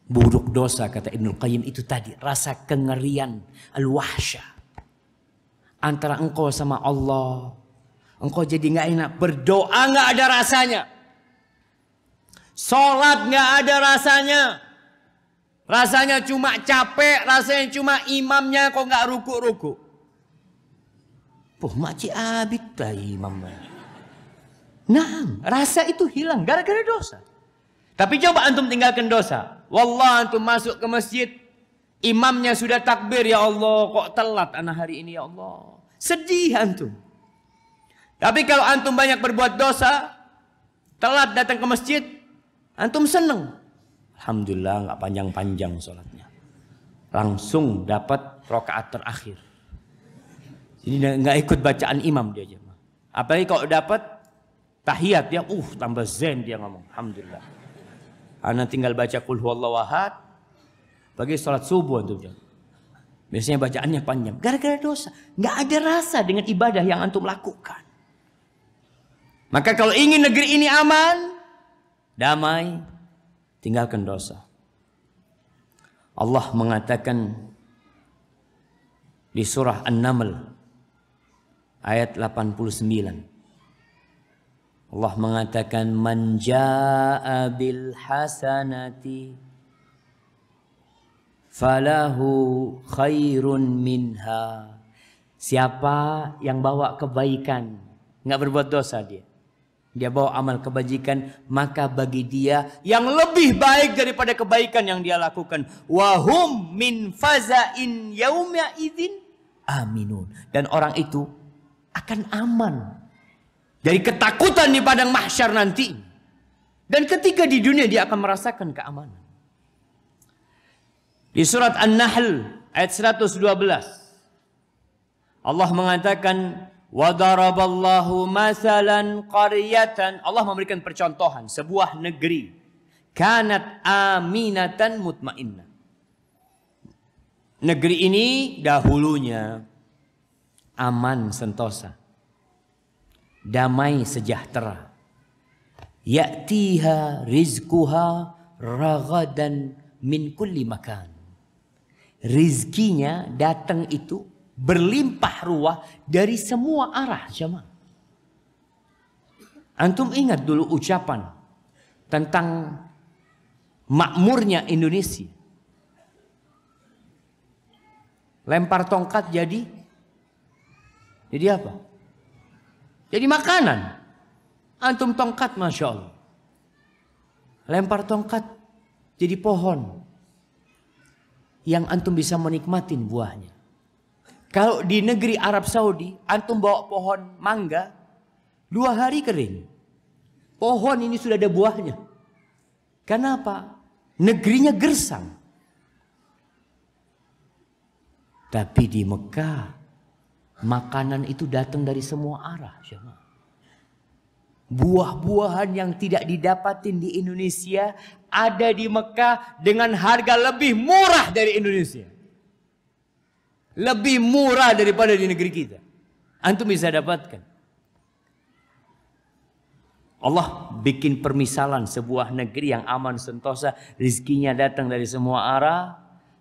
buruk dosa, kata Ibnu Qayyim, itu tadi rasa kengerian, al-wahsyah. Antara engkau sama Allah, engkau jadi nggak enak, berdoa nggak ada rasanya, sholat nggak ada rasanya, Rasanya cuma capek, rasanya cuma imamnya kok nggak ruku-ruku. Makcik abid lah imamnya. Nah, rasa itu hilang gara-gara dosa. Tapi coba antum tinggalkan dosa. Wallah antum masuk ke masjid, imamnya sudah takbir, ya Allah kok telat anak hari ini ya Allah. Sedih antum. Tapi kalau antum banyak berbuat dosa, telat datang ke masjid, antum seneng. Alhamdulillah nggak panjang-panjang sholatnya. Langsung dapat rakaat terakhir. Jadi nggak ikut bacaan imam dia aja. Apalagi kalau dapat tahiyat dia, tambah zen dia ngomong. Alhamdulillah. Ana tinggal baca qul huwallahu ahad. Bagi sholat subuh antum. Biasanya bacaannya panjang. Gara-gara dosa. Nggak ada rasa dengan ibadah yang antum lakukan. Maka kalau ingin negeri ini aman, damai, tinggalkan dosa. Allah mengatakan di surah An-Naml ayat 89. Allah mengatakan man jaa bil hasanati falahu khairun minha. Siapa yang bawa kebaikan, nggak berbuat dosa dia bawa amal kebajikan, maka bagi dia yang lebih baik daripada kebaikan yang dia lakukan. Wahum min fazain yauma idzin aminun. Dan orang itu akan aman dari ketakutan di padang mahsyar nanti. Dan ketika di dunia dia akan merasakan keamanan. Di surat An-Nahl ayat 112 Allah mengatakan wa daraballahu masalan qaryatan. Allah memberikan percontohan sebuah negeri kanat aminatan mutmainnah. Negeri ini dahulunya aman sentosa, damai sejahtera. Ya'tiha rizquha ragadan min kulli makan. Rizkinya datang itu berlimpah ruah dari semua arah, jemaah. Antum ingat dulu ucapan tentang makmurnya Indonesia. Lempar tongkat jadi apa? Jadi makanan. Antum tongkat, Masya Allah. Lempar tongkat jadi pohon yang antum bisa menikmatin buahnya. Kalau di negeri Arab Saudi, antum bawa pohon mangga, 2 hari kering. Pohon ini sudah ada buahnya. Kenapa? Negerinya gersang. Tapi di Mekah, makanan itu datang dari semua arah. Buah-buahan yang tidak didapatin di Indonesia ada di Mekah dengan harga lebih murah dari Indonesia. Lebih murah daripada di negeri kita. Antum bisa dapatkan. Allah bikin permisalan sebuah negeri yang aman sentosa, rizkinya datang dari semua arah.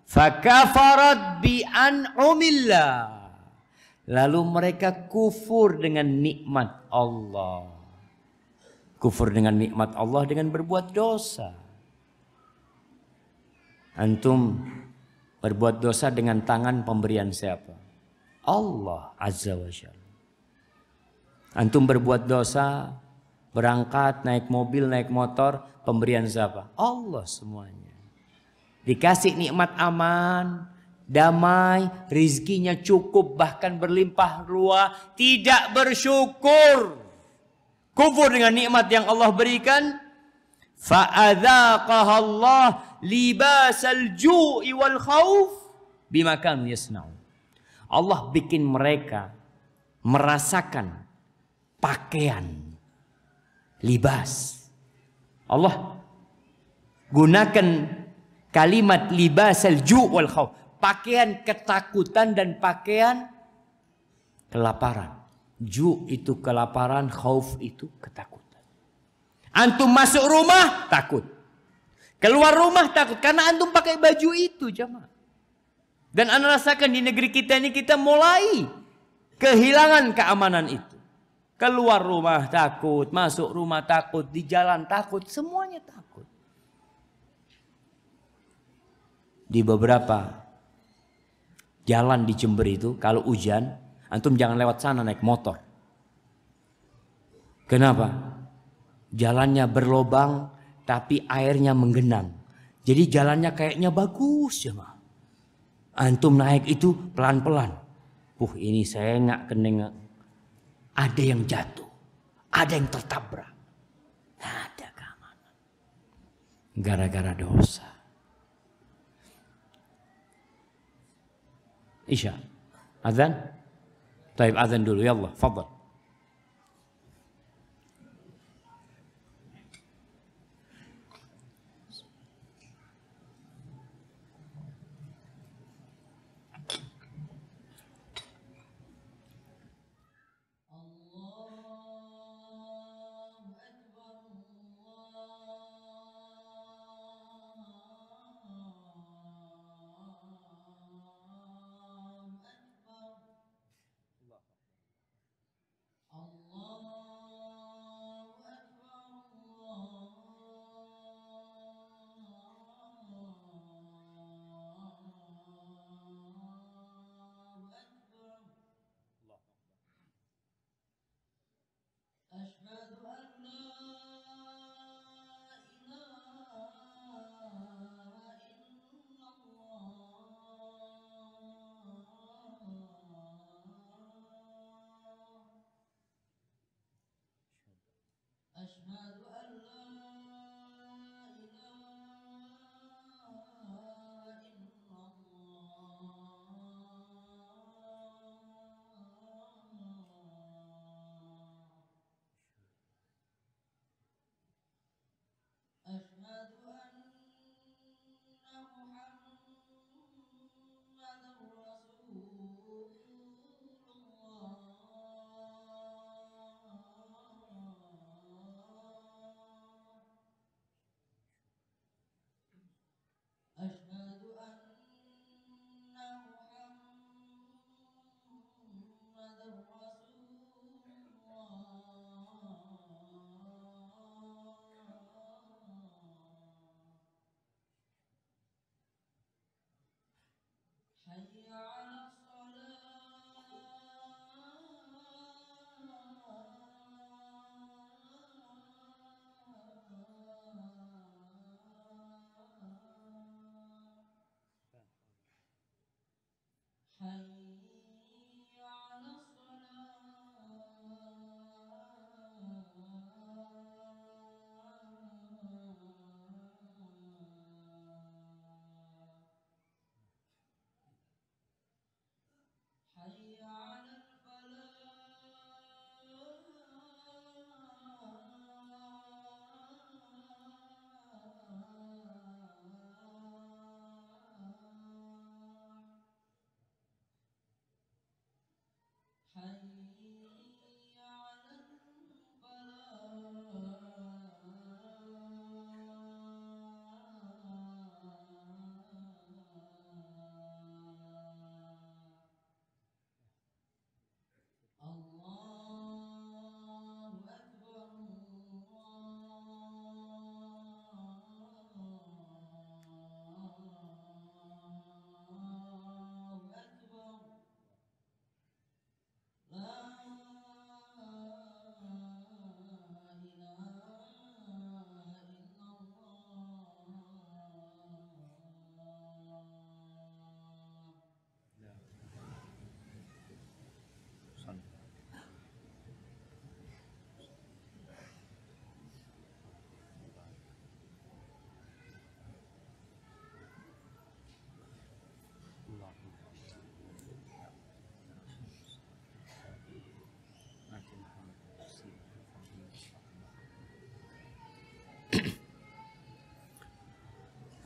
Fakafarat bi an'umillah. Lalu mereka kufur dengan nikmat Allah. Kufur dengan nikmat Allah dengan berbuat dosa. Antum berbuat dosa dengan tangan pemberian siapa? Allah Azza wa Jalla. Antum berbuat dosa, berangkat, naik mobil, naik motor, pemberian siapa? Allah semuanya. Dikasih nikmat aman, damai, rizkinya cukup, bahkan berlimpah ruah, tidak bersyukur. Kufur dengan nikmat yang Allah berikan. Fa'adzaqaha Allah libasal ju'i wal khauf bima kanu yasna'un. Allah bikin mereka merasakan pakaian, libas. Allah gunakan kalimat libasal ju' wal khauf, pakaian ketakutan dan pakaian kelaparan. Ju' itu kelaparan, khauf itu ketakutan. Antum masuk rumah takut, keluar rumah takut karena antum pakai baju itu, jemaah. Dan anda rasakan di negeri kita ini kita mulai kehilangan keamanan itu. Keluar rumah takut, masuk rumah takut, di jalan takut, semuanya takut. di beberapa jalan di Jember itu kalau hujan, antum jangan lewat sana naik motor. Kenapa? Jalannya berlobang tapi airnya menggenang. Jadi jalannya kayaknya bagus ya mah. Antum naik itu pelan-pelan. Ini saya nggak kena. Ada yang jatuh, ada yang tertabrak. Nggak ada keamanan. Gara-gara dosa. Isya. Azan? Taib azan dulu ya Allah. Fadal.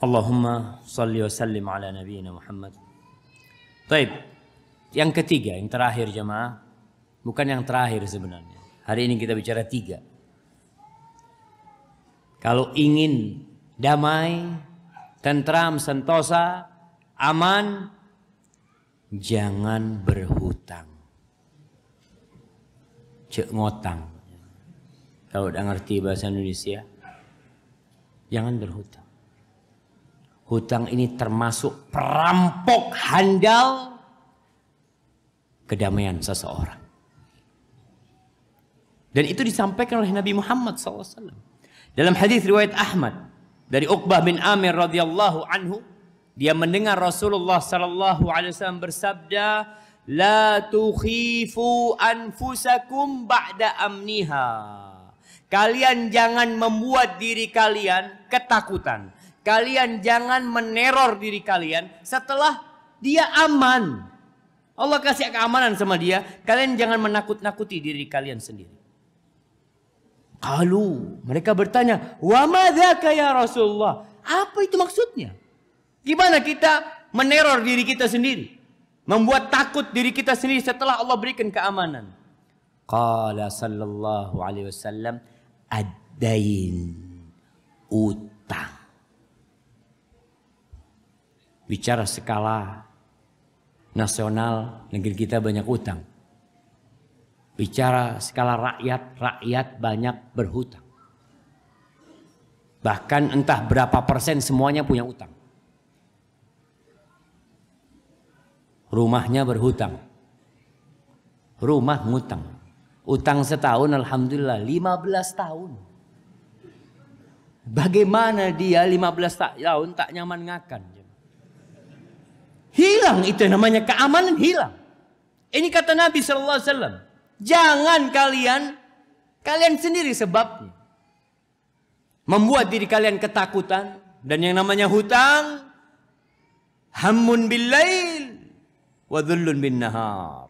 Allahumma salli wa sallim ala nabiyyina Muhammad. Baik. Yang ketiga, yang terakhir jemaah. Bukan yang terakhir sebenarnya. Hari ini kita bicara 3. Kalau ingin damai, tentram, sentosa, aman, jangan berhutang. Cek ngotang. Kalau udah ngerti bahasa Indonesia, jangan berhutang. hutang ini termasuk perampok handal kedamaian seseorang. Dan itu disampaikan oleh Nabi Muhammad SAW. Dalam hadis riwayat Ahmad dari Uqbah bin Amir radhiyallahu anhu, dia mendengar Rasulullah SAW bersabda, "La tukhifu anfusakum ba'da amniha." Kalian jangan membuat diri kalian ketakutan. Kalian jangan meneror diri kalian setelah dia aman. Allah kasih keamanan sama dia. Kalian jangan menakut-nakuti diri kalian sendiri. Qalu, mereka bertanya, "Wa madzaka ya Rasulullah?" Apa itu maksudnya? Gimana kita meneror diri kita sendiri? Membuat takut diri kita sendiri setelah Allah berikan keamanan. Qala sallallahu alaihi wasallam, ad-dain, utang. Bicara skala nasional, negeri kita banyak utang. Bicara skala rakyat, rakyat banyak berhutang. Bahkan entah berapa persen semuanya punya utang. Rumahnya berhutang. Rumah ngutang. Utang setahun alhamdulillah 15 tahun. Bagaimana dia 15 tahun tak nyaman ngakan. Hilang itu namanya keamanan, hilang. Ini kata Nabi SAW. Jangan kalian sendiri sebabnya. Membuat diri kalian ketakutan. Dan yang namanya hutang. Hammun bil lail. Wa dhullun bin nahar.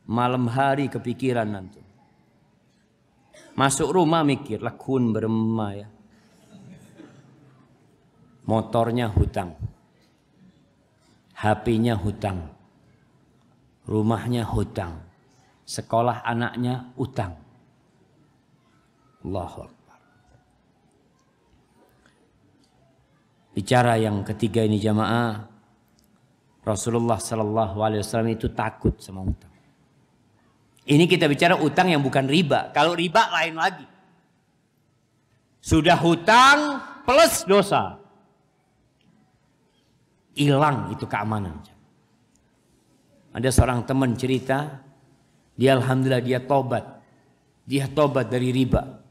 Malam hari kepikiran nanti. Masuk rumah mikir. Lakun berema ya. Motornya hutang. HP-nya hutang. Rumahnya hutang. Sekolah anaknya utang. Allahu Akbar. Bicara yang ketiga ini jamaah. Rasulullah SAW itu takut sama utang. Ini kita bicara utang yang bukan riba. Kalau riba lain lagi. Sudah hutang plus dosa. Hilang itu keamanan. Ada seorang teman cerita. Dia alhamdulillah dia tobat. Dia tobat dari riba.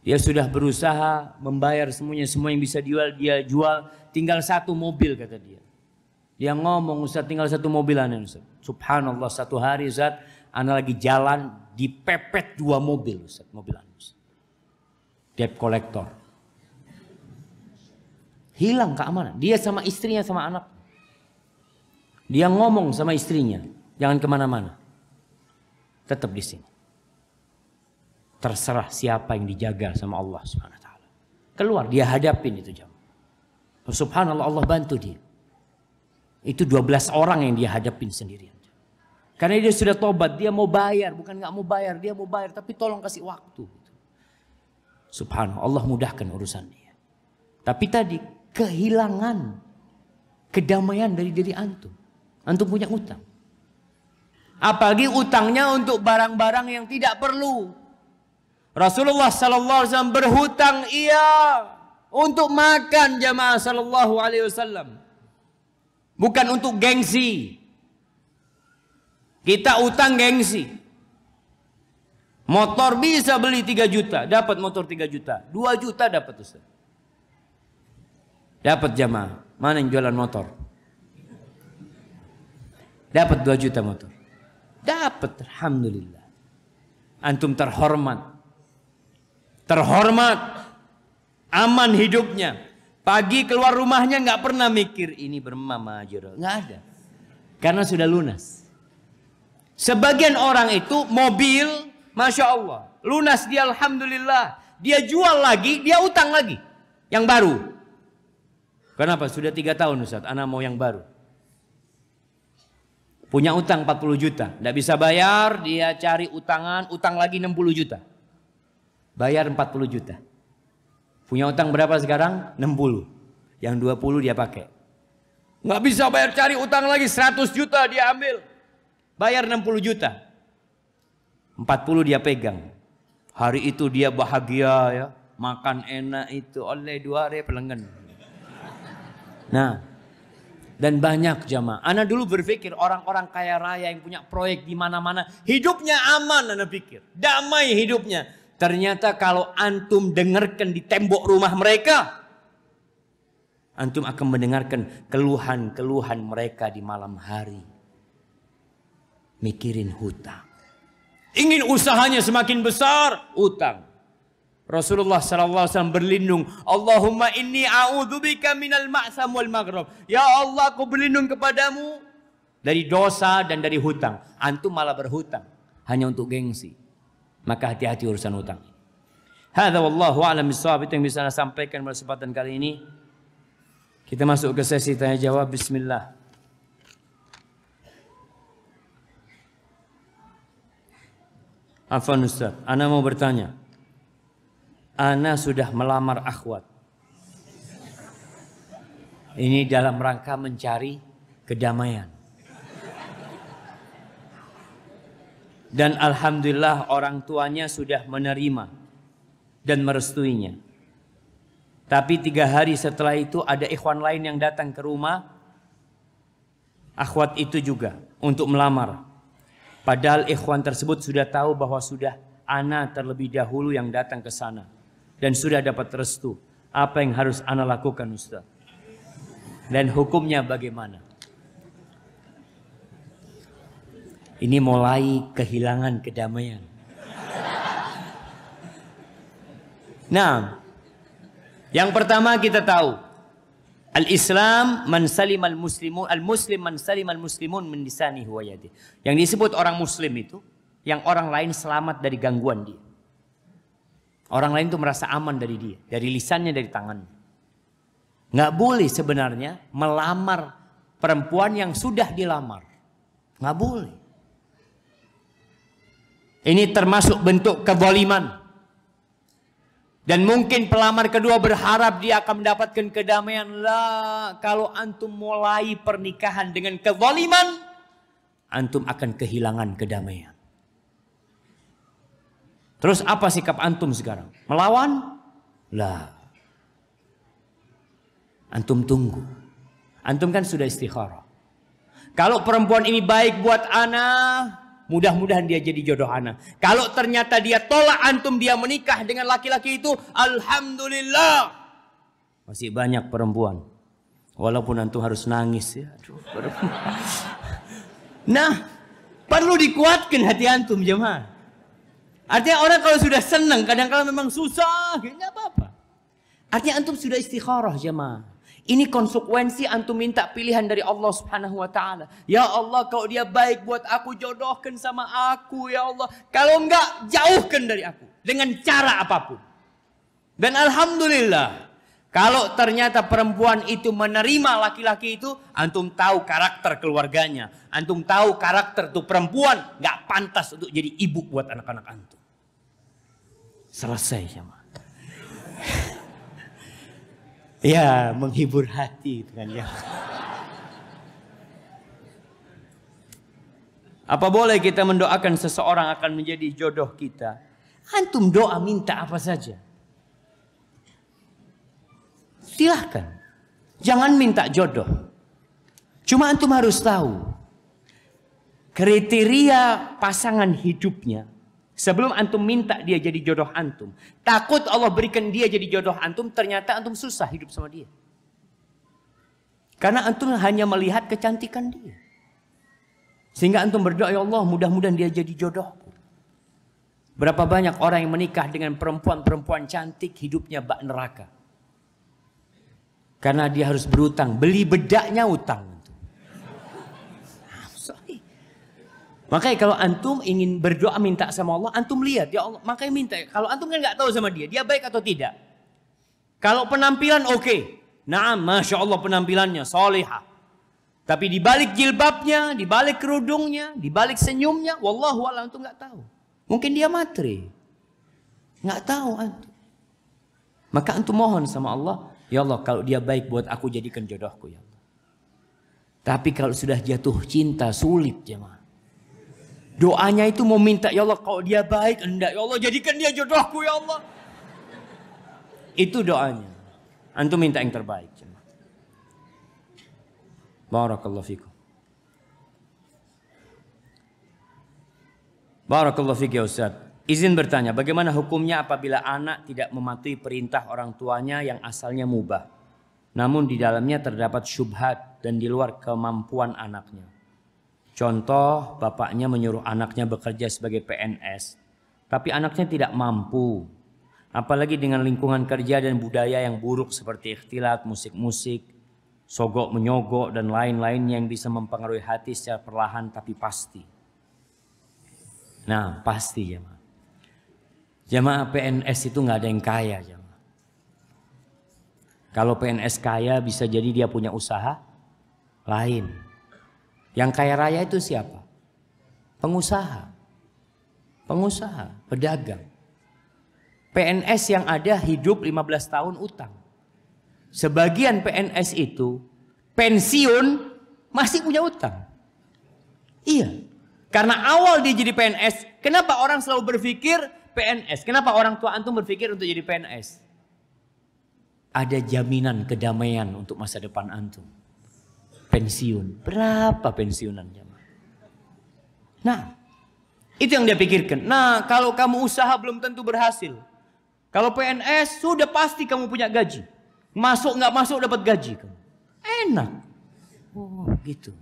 Dia sudah berusaha membayar semuanya. Semua yang bisa dia jual. Tinggal satu mobil kata dia. Dia ngomong, Ustaz tinggal satu mobil aneh Ustaz. Subhanallah satu hari Ustaz. Ana lagi jalan dipepet 2 mobil Ustaz. Mobil aneh Ustaz. Debt collector. Hilang keamanan. Dia sama istrinya sama anak. Dia ngomong sama istrinya. Jangan kemana-mana. Tetap di sini. Terserah siapa yang dijaga sama Allah Subhanahu wa taala. Keluar dia hadapin itu jam. Subhanallah Allah bantu dia. Itu 12 orang yang dia hadapin sendirian. Karena dia sudah tobat, dia mau bayar, bukan nggak mau bayar, dia mau bayar tapi tolong kasih waktu. Subhanallah Allah mudahkan urusan dia. Tapi tadi kehilangan kedamaian dari diri antum. Antum punya utang. Apalagi utangnya untuk barang-barang yang tidak perlu. Rasulullah SAW berhutang iya untuk makan jamaah sallallahu alaihi wasallam. Bukan untuk gengsi. Kita utang gengsi. Motor bisa beli 3 juta, dapat motor 3 juta. 2 juta dapat Ustaz. Dapat jamaah. Mana yang jualan motor? Dapat 2 juta motor. Dapat, alhamdulillah. Antum terhormat. Terhormat. Aman hidupnya. Pagi keluar rumahnya nggak pernah mikir ini bermama aja. Nggak ada. Karena sudah lunas. Sebagian orang itu mobil, Masya Allah. Lunas dia alhamdulillah. Dia jual lagi, dia utang lagi. Yang baru. Kenapa? Sudah 3 tahun Ustaz. Anak mau yang baru. Punya utang 40 juta. Tidak bisa bayar, dia cari utangan, utang lagi 60 juta. Bayar 40 juta. Punya utang berapa sekarang? 60. Yang 20 dia pakai. Nggak bisa bayar, cari utang lagi 100 juta dia ambil. Bayar 60 juta. 40 dia pegang. Hari itu dia bahagia ya. Makan enak itu oleh 2 hari pelenggan. Nah, dan banyak jamaah. Ana dulu berpikir orang-orang kaya raya yang punya proyek di mana-mana, hidupnya aman, ana pikir. Damai hidupnya. Ternyata kalau antum dengarkan di tembok rumah mereka, antum akan mendengarkan keluhan-keluhan mereka di malam hari. Mikirin hutang. Ingin usahanya semakin besar, utang. Rasulullah SAW berlindung. Allahumma inni a'udzubika minal ma'sam wal maghrib. Ya Allah, aku berlindung kepadamu dari dosa dan dari hutang. Antum malah berhutang hanya untuk gengsi. Maka hati-hati urusan hutang. Hadza wallahu a'lam bissawab. Itu yang bisa saya sampaikan pada kesempatan kali ini. Kita masuk ke sesi tanya jawab. Bismillah. Afwan Ustaz, ana mau bertanya. Ana sudah melamar akhwat. Ini dalam rangka mencari kedamaian. Dan alhamdulillah orang tuanya sudah menerima dan merestuinya. Tapi 3 hari setelah itu ada ikhwan lain yang datang ke rumah akhwat itu juga untuk melamar. Padahal ikhwan tersebut sudah tahu bahwa sudah ana terlebih dahulu yang datang ke sana. Dan sudah dapat restu. Apa yang harus ana lakukan Ustaz? Dan hukumnya bagaimana? Ini mulai kehilangan kedamaian. Nah, yang pertama kita tahu al-Islam man salimal muslimun, al-muslim man salimal muslimun min lisanihi wa yadihi. Yang disebut orang muslim itu yang orang lain selamat dari gangguan dia. Orang lain itu merasa aman dari dia, dari lisannya, dari tangannya. Nggak boleh sebenarnya melamar perempuan yang sudah dilamar. Nggak boleh. Ini termasuk bentuk kezaliman. Dan mungkin pelamar kedua berharap dia akan mendapatkan kedamaian. Lah, kalau antum mulai pernikahan dengan kezaliman, antum akan kehilangan kedamaian. Terus apa sikap antum sekarang? Melawan? Lah. Antum tunggu. Antum kan sudah istikharah. Kalau perempuan ini baik buat ana, mudah-mudahan dia jadi jodoh ana. Kalau ternyata dia tolak antum, dia menikah dengan laki-laki itu, alhamdulillah. Masih banyak perempuan. Walaupun antum harus nangis ya. Aduh, nah, perlu dikuatkan hati antum jemaah. Artinya orang kalau sudah senang, kadang-kadang memang susah, nggak apa-apa. Artinya antum sudah istikharah jemaah. Ini konsekuensi antum minta pilihan dari Allah Subhanahu wa taala. Ya Allah, kalau dia baik buat aku, jodohkan sama aku ya Allah. Kalau enggak, jauhkan dari aku dengan cara apapun. Dan alhamdulillah, kalau ternyata perempuan itu menerima laki-laki itu, antum tahu karakter keluarganya. Antum tahu karakter tuh perempuan nggak pantas untuk jadi ibu buat anak-anak antum. Selesai jemaah. Ya, menghibur hati itu kan ya. Apa boleh kita mendoakan seseorang akan menjadi jodoh kita? Antum doa minta apa saja. Silahkan. Jangan minta jodoh. Cuma antum harus tahu kriteria pasangan hidupnya. Sebelum antum minta dia jadi jodoh antum. Takut Allah berikan dia jadi jodoh antum, ternyata antum susah hidup sama dia. Karena antum hanya melihat kecantikan dia. Sehingga antum berdoa, ya Allah mudah-mudahan dia jadi jodohku. Berapa banyak orang yang menikah dengan perempuan-perempuan cantik, hidupnya bak neraka. Karena dia harus berutang, beli bedaknya utang. Makanya kalau antum ingin berdoa minta sama Allah, antum lihat ya Allah, makanya minta. Kalau antum kan nggak tahu sama dia baik atau tidak. Kalau penampilan oke. Naam, Masya Allah penampilannya, solihah. Tapi di balik jilbabnya, di balik kerudungnya, di balik senyumnya, wallahu a'lam antum nggak tahu. Mungkin dia matre. Nggak tahu antum. Maka antum mohon sama Allah, ya Allah kalau dia baik buat aku jadikan jodohku ya Allah. Tapi kalau sudah jatuh cinta sulit jemaah. Doanya itu mau minta, ya Allah kalau dia baik, enggak ya Allah jadikan dia jodohku ya Allah. Itu doanya. Antum minta yang terbaik. Barakallahu fikum. Barakallahu fikum ya Ustaz. Izin bertanya, bagaimana hukumnya apabila anak tidak mematuhi perintah orang tuanya yang asalnya mubah, namun di dalamnya terdapat syubhat dan di luar kemampuan anaknya? Contoh, bapaknya menyuruh anaknya bekerja sebagai PNS, tapi anaknya tidak mampu. Apalagi dengan lingkungan kerja dan budaya yang buruk seperti ikhtilat, musik-musik, sogok menyogok dan lain-lain yang bisa mempengaruhi hati secara perlahan tapi pasti. Nah, pasti jemaah. Jemaah PNS itu nggak ada yang kaya jemaah. Kalau PNS kaya bisa jadi dia punya usaha lain. Yang kaya raya itu siapa? Pengusaha. Pengusaha, pedagang. PNS yang ada hidup 15 tahun utang. Sebagian PNS itu pensiun masih punya utang. Iya. Karena awal dia jadi PNS, kenapa orang selalu berpikir PNS? Kenapa orang tua antum berpikir untuk jadi PNS? Ada jaminan kedamaian untuk masa depan antum. Pensiun. Berapa pensiunan jamaah? Nah, itu yang dia pikirkan. Nah, kalau kamu usaha belum tentu berhasil. Kalau PNS sudah pasti kamu punya gaji. Masuk nggak masuk dapat gaji kamu. Enak. Oh, gitu.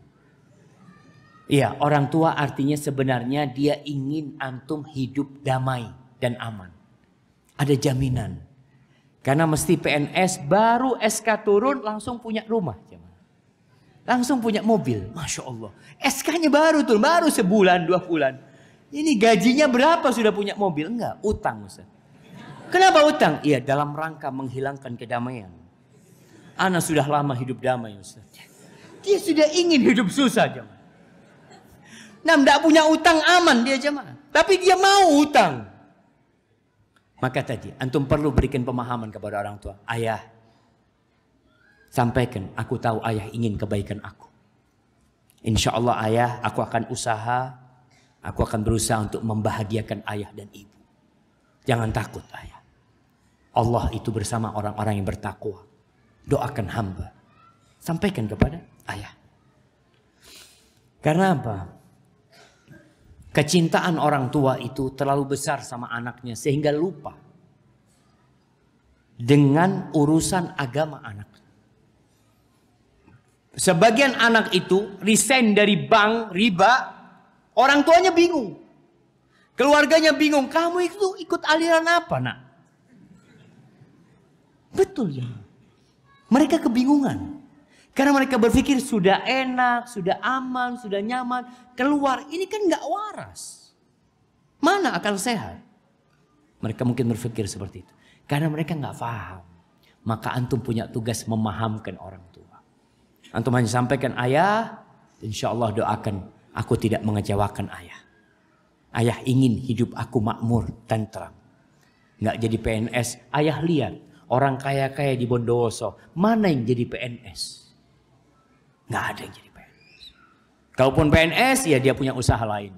Iya, orang tua artinya sebenarnya dia ingin antum hidup damai dan aman. Ada jaminan. Karena mesti PNS baru SK turun langsung punya rumah. Langsung punya mobil. Masya Allah. SK-nya baru turun, baru sebulan, 2 bulan. Ini gajinya berapa sudah punya mobil? Enggak, utang Ustaz. Kenapa utang? Iya, dalam rangka menghilangkan kedamaian. Ana sudah lama hidup damai Ustaz. Dia sudah ingin hidup susah jemaah. Nah, tidak punya utang aman dia jemaah. Tapi dia mau utang. Maka tadi antum perlu berikan pemahaman kepada orang tua. Ayah, sampaikan, aku tahu ayah ingin kebaikan aku. Insya Allah ayah, aku akan usaha. Aku akan berusaha untuk membahagiakan ayah dan ibu. Jangan takut ayah. Allah itu bersama orang-orang yang bertakwa. Doakan hamba. Sampaikan kepada ayah. Karena apa? Kecintaan orang tua itu terlalu besar sama anaknya sehingga lupa dengan urusan agama anak. Sebagian anak itu resign dari bank riba, orang tuanya bingung. Keluarganya bingung, kamu itu ikut aliran apa nak? Betul ya. Mereka kebingungan. Karena mereka berpikir sudah enak, sudah aman, sudah nyaman. Keluar, ini kan gak waras. Mana akal sehat? Mereka mungkin berpikir seperti itu. Karena mereka gak paham. Maka antum punya tugas memahamkan orang tua. Antum hanya sampaikan, ayah, insya Allah doakan aku tidak mengecewakan ayah. Ayah ingin hidup aku makmur, tentram. Gak jadi PNS. Ayah lihat, orang kaya-kaya di Bondowoso, mana yang jadi PNS? Nggak ada yang jadi PNS. Kalaupun PNS, ya dia punya usaha lain.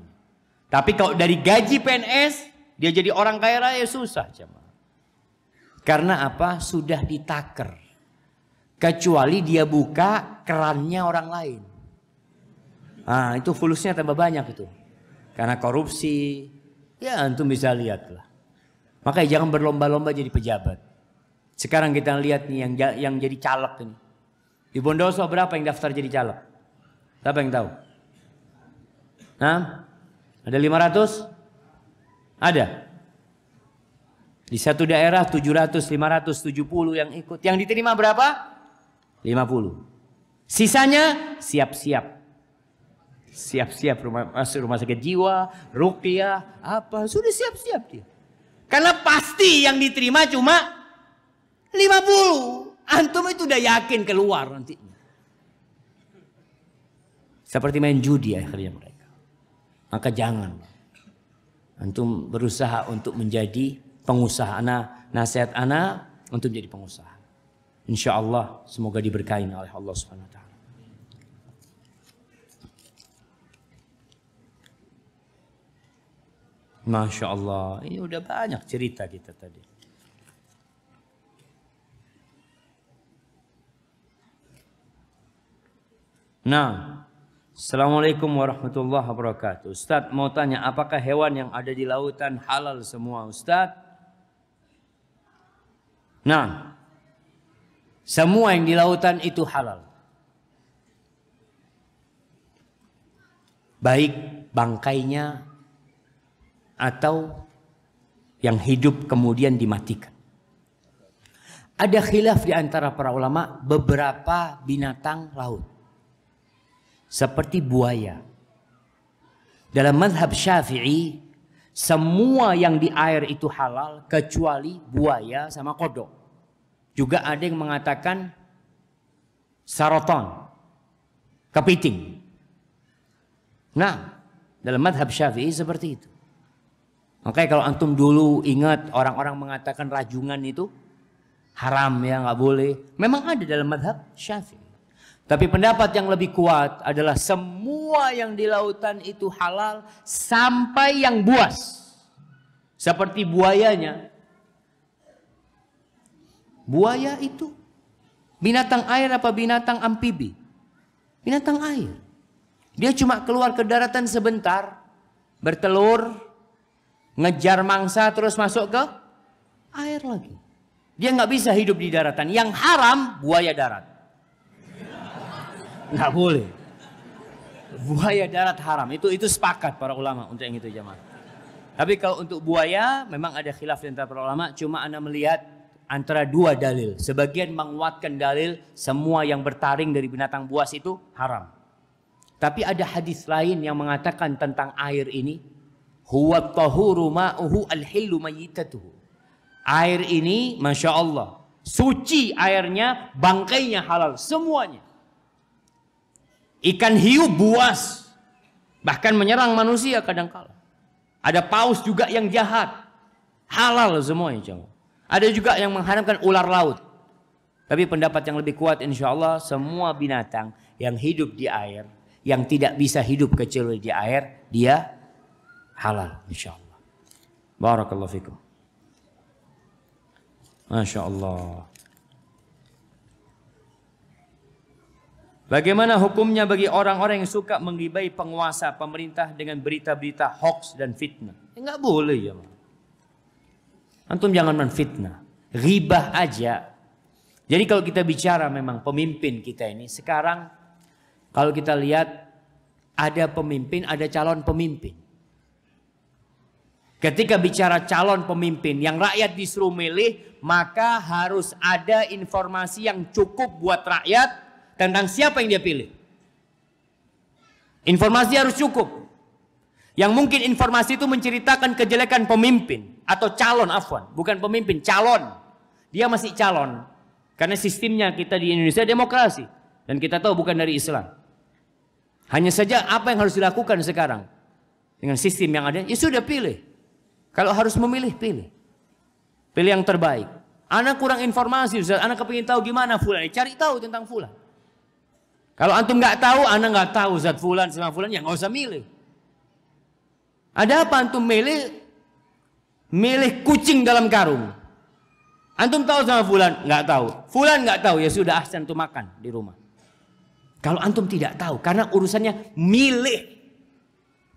Tapi kalau dari gaji PNS, dia jadi orang kaya raya susah. Jemaah. Karena apa? Sudah ditaker. Kecuali dia buka kerannya orang lain. Nah, itu fulusnya tambah banyak itu. Karena korupsi, ya antum bisa lihat lah. Makanya jangan berlomba-lomba jadi pejabat. Sekarang kita lihat nih yang jadi caleg ini. Di Bondowoso berapa yang daftar jadi caleg? Siapa yang tahu? Nah, ada 500? Ada. Di satu daerah 700, 570 yang ikut. Yang diterima berapa? 50. Sisanya siap-siap. Siap-siap rumah sakit jiwa, ruqyah, apa. Sudah siap-siap dia. Karena pasti yang diterima cuma 50. Antum itu udah yakin keluar nantinya. Seperti main judi akhirnya mereka. Maka jangan. Antum berusaha untuk menjadi pengusaha. Nasihat ana untuk menjadi pengusaha. Insya Allah semoga diberkahi oleh Allah Subhanahu Wa Taala. Masya Allah. Ini udah banyak cerita kita tadi. Nah, Assalamualaikum warahmatullahi wabarakatuh. Ustadz mau tanya, apakah hewan yang ada di lautan halal semua Ustadz? Nah, semua yang di lautan itu halal. Baik bangkainya atau yang hidup kemudian dimatikan. Ada khilaf di antara para ulama beberapa binatang laut. Seperti buaya. Dalam mazhab Syafi'i, semua yang di air itu halal kecuali buaya sama kodok. Juga ada yang mengatakan saraton, kepiting. Nah, dalam mazhab Syafi'i seperti itu. Makanya kalau antum dulu ingat orang-orang mengatakan rajungan itu haram ya, nggak boleh. Memang ada dalam mazhab Syafi'i. Tapi pendapat yang lebih kuat adalah semua yang di lautan itu halal sampai yang buas. Seperti buayanya. Buaya itu binatang air apa binatang amfibi? Binatang air. Dia cuma keluar ke daratan sebentar, bertelur, ngejar mangsa terus masuk ke air lagi. Dia nggak bisa hidup di daratan. Yang haram buaya darat. Nggak boleh. Buaya darat haram. Itu sepakat para ulama untuk yang itu jamaah. Tapi kalau untuk buaya memang ada khilaf di antara para ulama. Cuma anda melihat antara dua dalil. Sebagian menguatkan dalil semua yang bertaring dari binatang buas itu haram. Tapi ada hadis lain yang mengatakan tentang air ini. Huwa tahuru ma'uhu al-hillu mayyitatuhu. Air ini Masya Allah. Suci airnya, bangkainya halal. Semuanya. Ikan hiu buas. Bahkan menyerang manusia kadangkala. Ada paus juga yang jahat. Halal semuanya. Ada juga yang mengharamkan ular laut. Tapi pendapat yang lebih kuat insya Allah semua binatang yang hidup di air. Yang tidak bisa hidup kecuali di air. Dia halal insya Allah. Barakallahu fikum. Masya Allah. Bagaimana hukumnya bagi orang-orang yang suka menggibai penguasa pemerintah dengan berita-berita hoax dan fitnah? Enggak boleh ya. Antum jangan menfitnah. Ghibah aja. Jadi kalau kita bicara memang pemimpin kita ini. Sekarang kalau kita lihat ada pemimpin, ada calon pemimpin. Ketika bicara calon pemimpin yang rakyat disuruh milih. Maka harus ada informasi yang cukup buat rakyat. Tentang siapa yang dia pilih. Informasi harus cukup. Yang mungkin informasi itu menceritakan kejelekan pemimpin. Atau calon afwan. Bukan pemimpin, calon. Dia masih calon. Karena sistemnya kita di Indonesia demokrasi. Dan kita tahu bukan dari Islam. Hanya saja apa yang harus dilakukan sekarang. Dengan sistem yang ada, ya sudah pilih. Kalau harus memilih, pilih. Pilih yang terbaik. Anak kurang informasi, Ustaz. Anak kepingin tahu gimana fulan. Cari tahu tentang fulan. Kalau antum nggak tahu, anak nggak tahu zat fulan sama fulan, ya nggak usah milih. Ada apa antum milih kucing dalam karung? Antum tahu sama fulan? Nggak tahu. Fulan nggak tahu, ya sudah ahsan antum makan di rumah. Kalau antum tidak tahu, karena urusannya milih.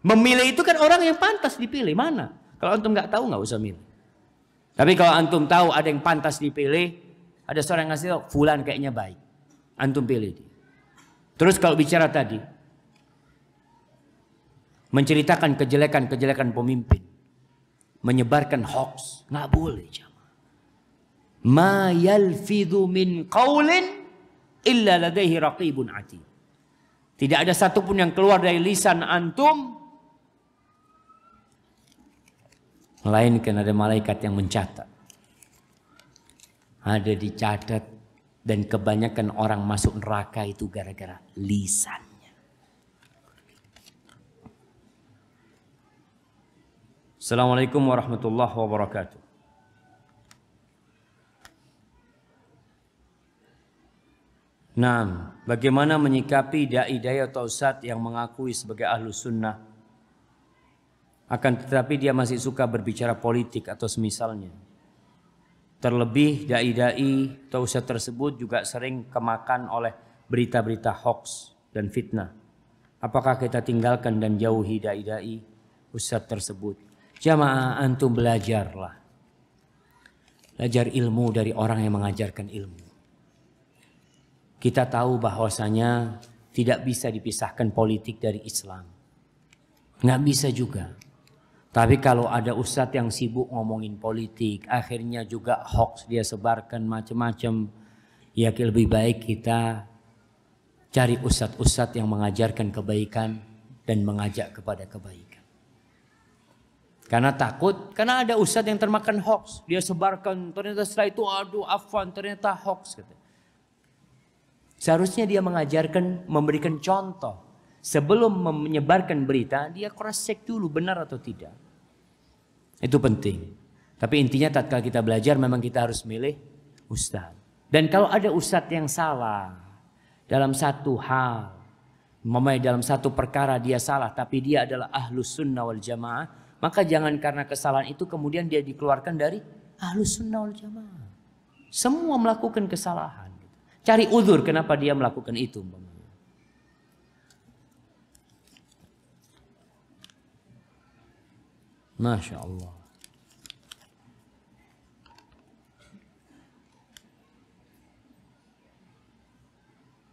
Memilih itu kan orang yang pantas dipilih, mana? Kalau antum nggak tahu, nggak usah milih. Tapi kalau antum tahu ada yang pantas dipilih, ada seorang yang ngasih tahu, fulan kayaknya baik. Antum pilih dia. Terus kalau bicara tadi, menceritakan kejelekan-kejelekan pemimpin, menyebarkan hoax, nggak boleh jamaah. Ma yalfidhu min qaulin illa ladaihi raqibun atid. Tidak ada satupun yang keluar dari lisan antum, melainkan ada malaikat yang mencatat. Ada dicatat. Dan kebanyakan orang masuk neraka itu gara-gara lisannya. Assalamualaikum warahmatullahi wabarakatuh. Nah, bagaimana menyikapi dai-dai atau ustadz yang mengakui sebagai ahlus sunnah, akan tetapi dia masih suka berbicara politik atau semisalnya. Terlebih dai-dai atau ustadz tersebut juga sering kemakan oleh berita-berita hoax dan fitnah. Apakah kita tinggalkan dan jauhi dai-dai ustadz tersebut? Jamaah, antum belajarlah. Belajar ilmu dari orang yang mengajarkan ilmu. Kita tahu bahwasanya tidak bisa dipisahkan politik dari Islam. Nggak bisa juga. Tapi kalau ada ustadz yang sibuk ngomongin politik, akhirnya juga hoax dia sebarkan macam-macam, ya lebih baik kita cari ustadz-ustadz yang mengajarkan kebaikan dan mengajak kepada kebaikan. Karena takut, karena ada ustadz yang termakan hoax, dia sebarkan, ternyata setelah itu aduh afwan, ternyata hoax. Seharusnya dia mengajarkan, memberikan contoh. Sebelum menyebarkan berita, dia cross check dulu benar atau tidak. Itu penting. Tapi intinya tatkala kita belajar memang kita harus milih ustadz. Dan kalau ada ustadz yang salah dalam satu hal, dalam satu perkara dia salah, tapi dia adalah ahlus sunnah wal jamaah, maka jangan karena kesalahan itu kemudian dia dikeluarkan dari ahlus sunnah wal jamaah. Semua melakukan kesalahan. Cari uzur kenapa dia melakukan itu. Masya Allah.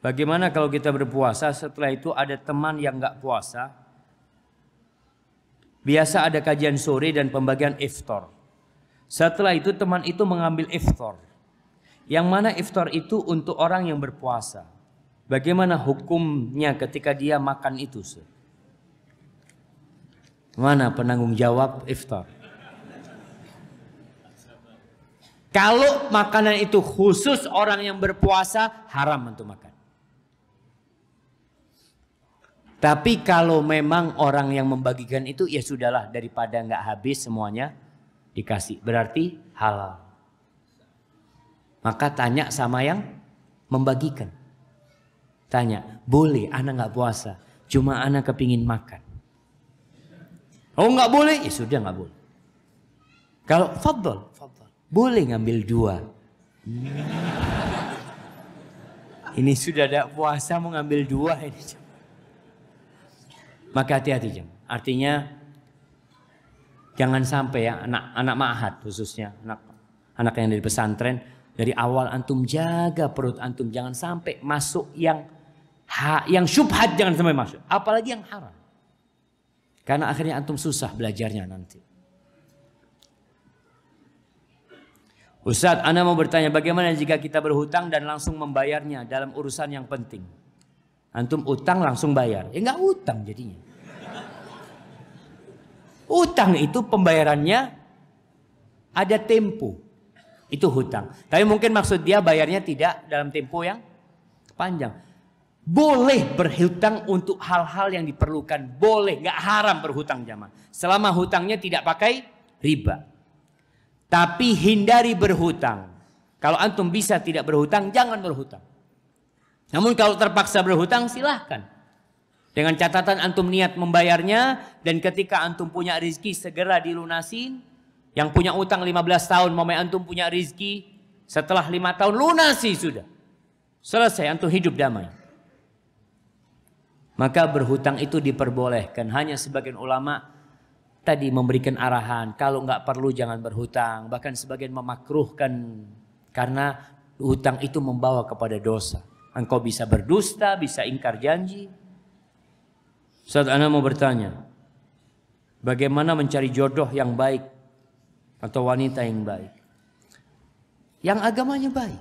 Bagaimana kalau kita berpuasa setelah itu ada teman yang nggak puasa? Biasa ada kajian sore dan pembagian iftar. Setelah itu teman itu mengambil iftar. Yang mana iftar itu untuk orang yang berpuasa. Bagaimana hukumnya ketika dia makan itu? Mana penanggung jawab iftar? Kalau makanan itu khusus orang yang berpuasa, haram untuk makan. Tapi kalau memang orang yang membagikan itu, ya sudahlah, daripada nggak habis semuanya dikasih. Berarti halal. Maka tanya sama yang membagikan. Tanya, boleh anak nggak puasa, cuma anak kepingin makan. Oh nggak boleh, ya sudah nggak boleh. Kalau fadl, boleh ngambil 2. Ini sudah ada puasa mau ngambil 2 ini. Maka hati-hati jam. Artinya jangan sampai ya anak ma'had khususnya anak yang dari pesantren. Dari awal antum jaga perut antum, jangan sampai masuk yang syubhat, jangan sampai masuk, apalagi yang haram. Karena akhirnya antum susah belajarnya nanti. Ustadz, ana mau bertanya bagaimana jika kita berhutang dan langsung membayarnya dalam urusan yang penting? Antum utang langsung bayar, ya nggak utang jadinya. Utang itu pembayarannya ada tempo. Itu hutang. Tapi mungkin maksud dia bayarnya tidak dalam tempo yang panjang. Boleh berhutang untuk hal-hal yang diperlukan. Boleh, nggak haram berhutang jamaah. Selama hutangnya tidak pakai riba. Tapi hindari berhutang. Kalau antum bisa tidak berhutang, jangan berhutang. Namun kalau terpaksa berhutang, silahkan. Dengan catatan antum niat membayarnya. Dan ketika antum punya rezeki segera dilunasin. Yang punya utang 15 tahun, mau antum punya rizki, setelah 5 tahun lunasi sudah. Selesai, antum hidup damai. Maka berhutang itu diperbolehkan. Hanya sebagian ulama tadi memberikan arahan, kalau nggak perlu jangan berhutang. Bahkan sebagian memakruhkan, karena hutang itu membawa kepada dosa. Engkau bisa berdusta, bisa ingkar janji. Saat ana mau bertanya, bagaimana mencari jodoh yang baik? Atau wanita yang baik, yang agamanya baik.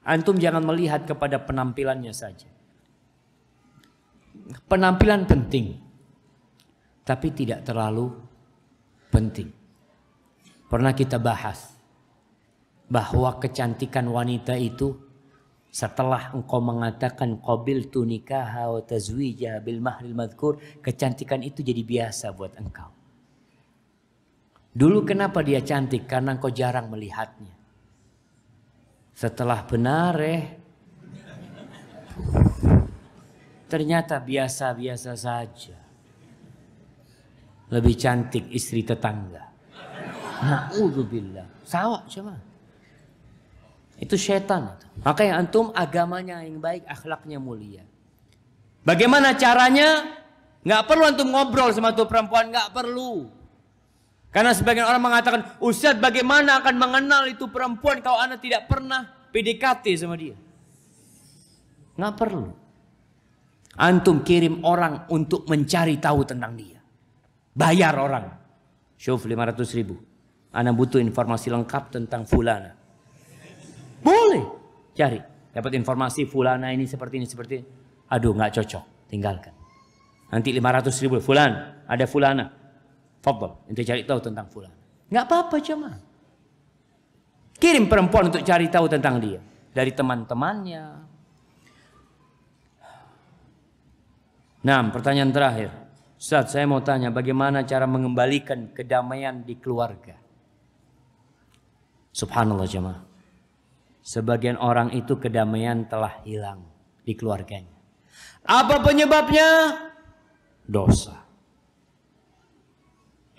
Antum jangan melihat kepada penampilannya saja. Penampilan penting, tapi tidak terlalu penting. Pernah kita bahas bahwa kecantikan wanita itu setelah engkau mengatakan qabiltu nikaha wa tazwijaha bil mahril madhkur, kecantikan itu jadi biasa buat engkau. Dulu kenapa dia cantik? Karena engkau jarang melihatnya. Setelah benar ternyata biasa-biasa saja. Lebih cantik istri tetangga. Na'udzubillah. Sawa cuma. Itu setan. Makanya antum agamanya yang baik, akhlaknya mulia. Bagaimana caranya? Nggak perlu antum ngobrol sama tuh perempuan, nggak perlu. Karena sebagian orang mengatakan, Ustaz bagaimana akan mengenal itu perempuan kalau anda tidak pernah PDKT sama dia? Nggak perlu. Antum kirim orang untuk mencari tahu tentang dia. Bayar orang. Syuf 500.000. Anda butuh informasi lengkap tentang fulana. Boleh. Cari. Dapat informasi fulana ini seperti ini, seperti ini. Aduh nggak cocok. Tinggalkan. Nanti 500.000. Fulan. Ada fulana. Fadhal. Ente cari tahu tentang fulana. Nggak apa-apa jemaah. Kirim perempuan untuk cari tahu tentang dia. Dari teman-temannya. Nah, pertanyaan terakhir. Ustaz, saya mau tanya bagaimana cara mengembalikan kedamaian di keluarga. Subhanallah jemaah. Sebagian orang itu kedamaian telah hilang di keluarganya. Apa penyebabnya? Dosa.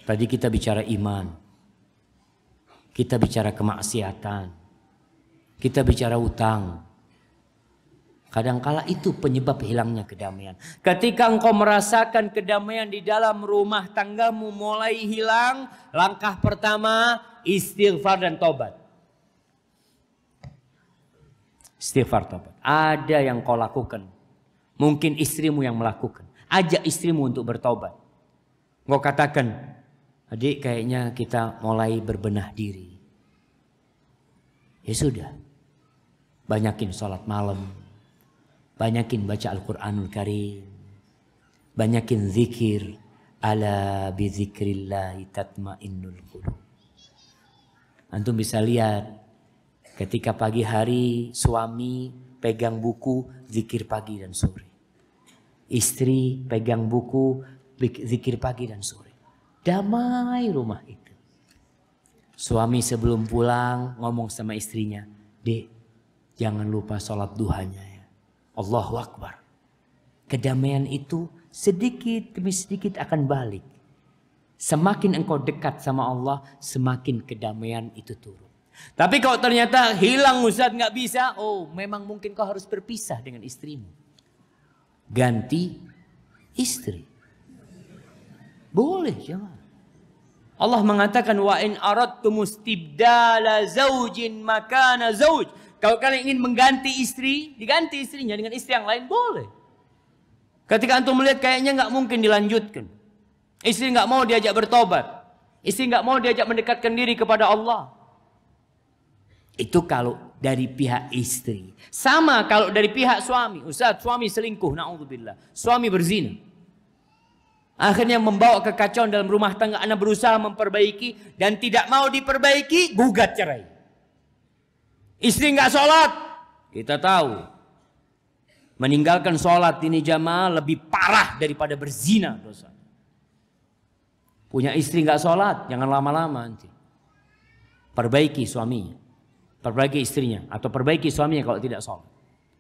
Tadi kita bicara iman. Kita bicara kemaksiatan. Kita bicara utang. Kadangkala itu penyebab hilangnya kedamaian. Ketika engkau merasakan kedamaian di dalam rumah tanggamu mulai hilang, langkah pertama istighfar dan tobat. Istighfar, tobat. Ada yang kau lakukan. Mungkin istrimu yang melakukan. Ajak istrimu untuk bertobat. Engkau katakan, adik kayaknya kita mulai berbenah diri. Ya sudah. Banyakin sholat malam. Banyakin baca Al-Quranul Karim. Banyakin zikir. Ala bizikrillahi tatmainnul qulub. Antum bisa lihat. Ketika pagi hari suami pegang buku zikir pagi dan sore. Istri pegang buku zikir pagi dan sore. Damai rumah itu. Suami sebelum pulang ngomong sama istrinya. Dek, jangan lupa sholat duhanya ya. Allahu Akbar. Kedamaian itu sedikit demi sedikit akan balik. Semakin engkau dekat sama Allah, semakin kedamaian itu turun. Tapi kalau ternyata hilang Ustaz nggak bisa, oh memang mungkin kau harus berpisah dengan istrimu. Ganti istri. Boleh jangan. Allah mengatakan wa in aradtumustibdala zaujin makana zauj. Kalau kalian ingin mengganti istri, diganti istrinya dengan istri yang lain, boleh. Ketika antum melihat kayaknya nggak mungkin dilanjutkan. Istri nggak mau diajak bertobat. Istri nggak mau diajak mendekatkan diri kepada Allah. Itu kalau dari pihak istri. Sama kalau dari pihak suami. Ustaz, suami selingkuh, na'udzubillah. Suami berzina. Akhirnya membawa kekacauan dalam rumah tangga. Anda berusaha memperbaiki dan tidak mau diperbaiki, gugat cerai. Istri nggak sholat, kita tahu. Meninggalkan sholat ini jamaah lebih parah daripada berzina dosa. Punya istri nggak sholat, jangan lama-lama nanti. Perbaiki suaminya, perbaiki istrinya, atau perbaiki suaminya kalau tidak sholat.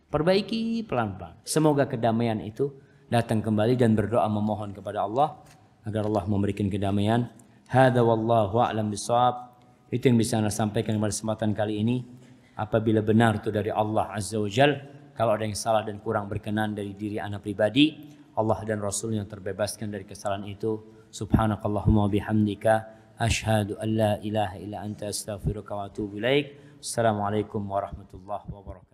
Perbaiki pelan-pelan. Semoga kedamaian itu datang kembali dan berdoa memohon kepada Allah agar Allah memberikan kedamaian. Hada wallahu a'lam bishawab. Itu yang bisa Anda sampaikan pada kesempatan kali ini. Apabila benar itu dari Allah Azza wa Jal, kalau ada yang salah dan kurang berkenan dari diri anak pribadi, Allah dan Rasulnya terbebaskan dari kesalahan itu. Subhanakallahumma bihamdika asyhadu an la ilaha illa anta astaghfiruka wa atubu ilaik. Assalamualaikum warahmatullahi wabarakatuh.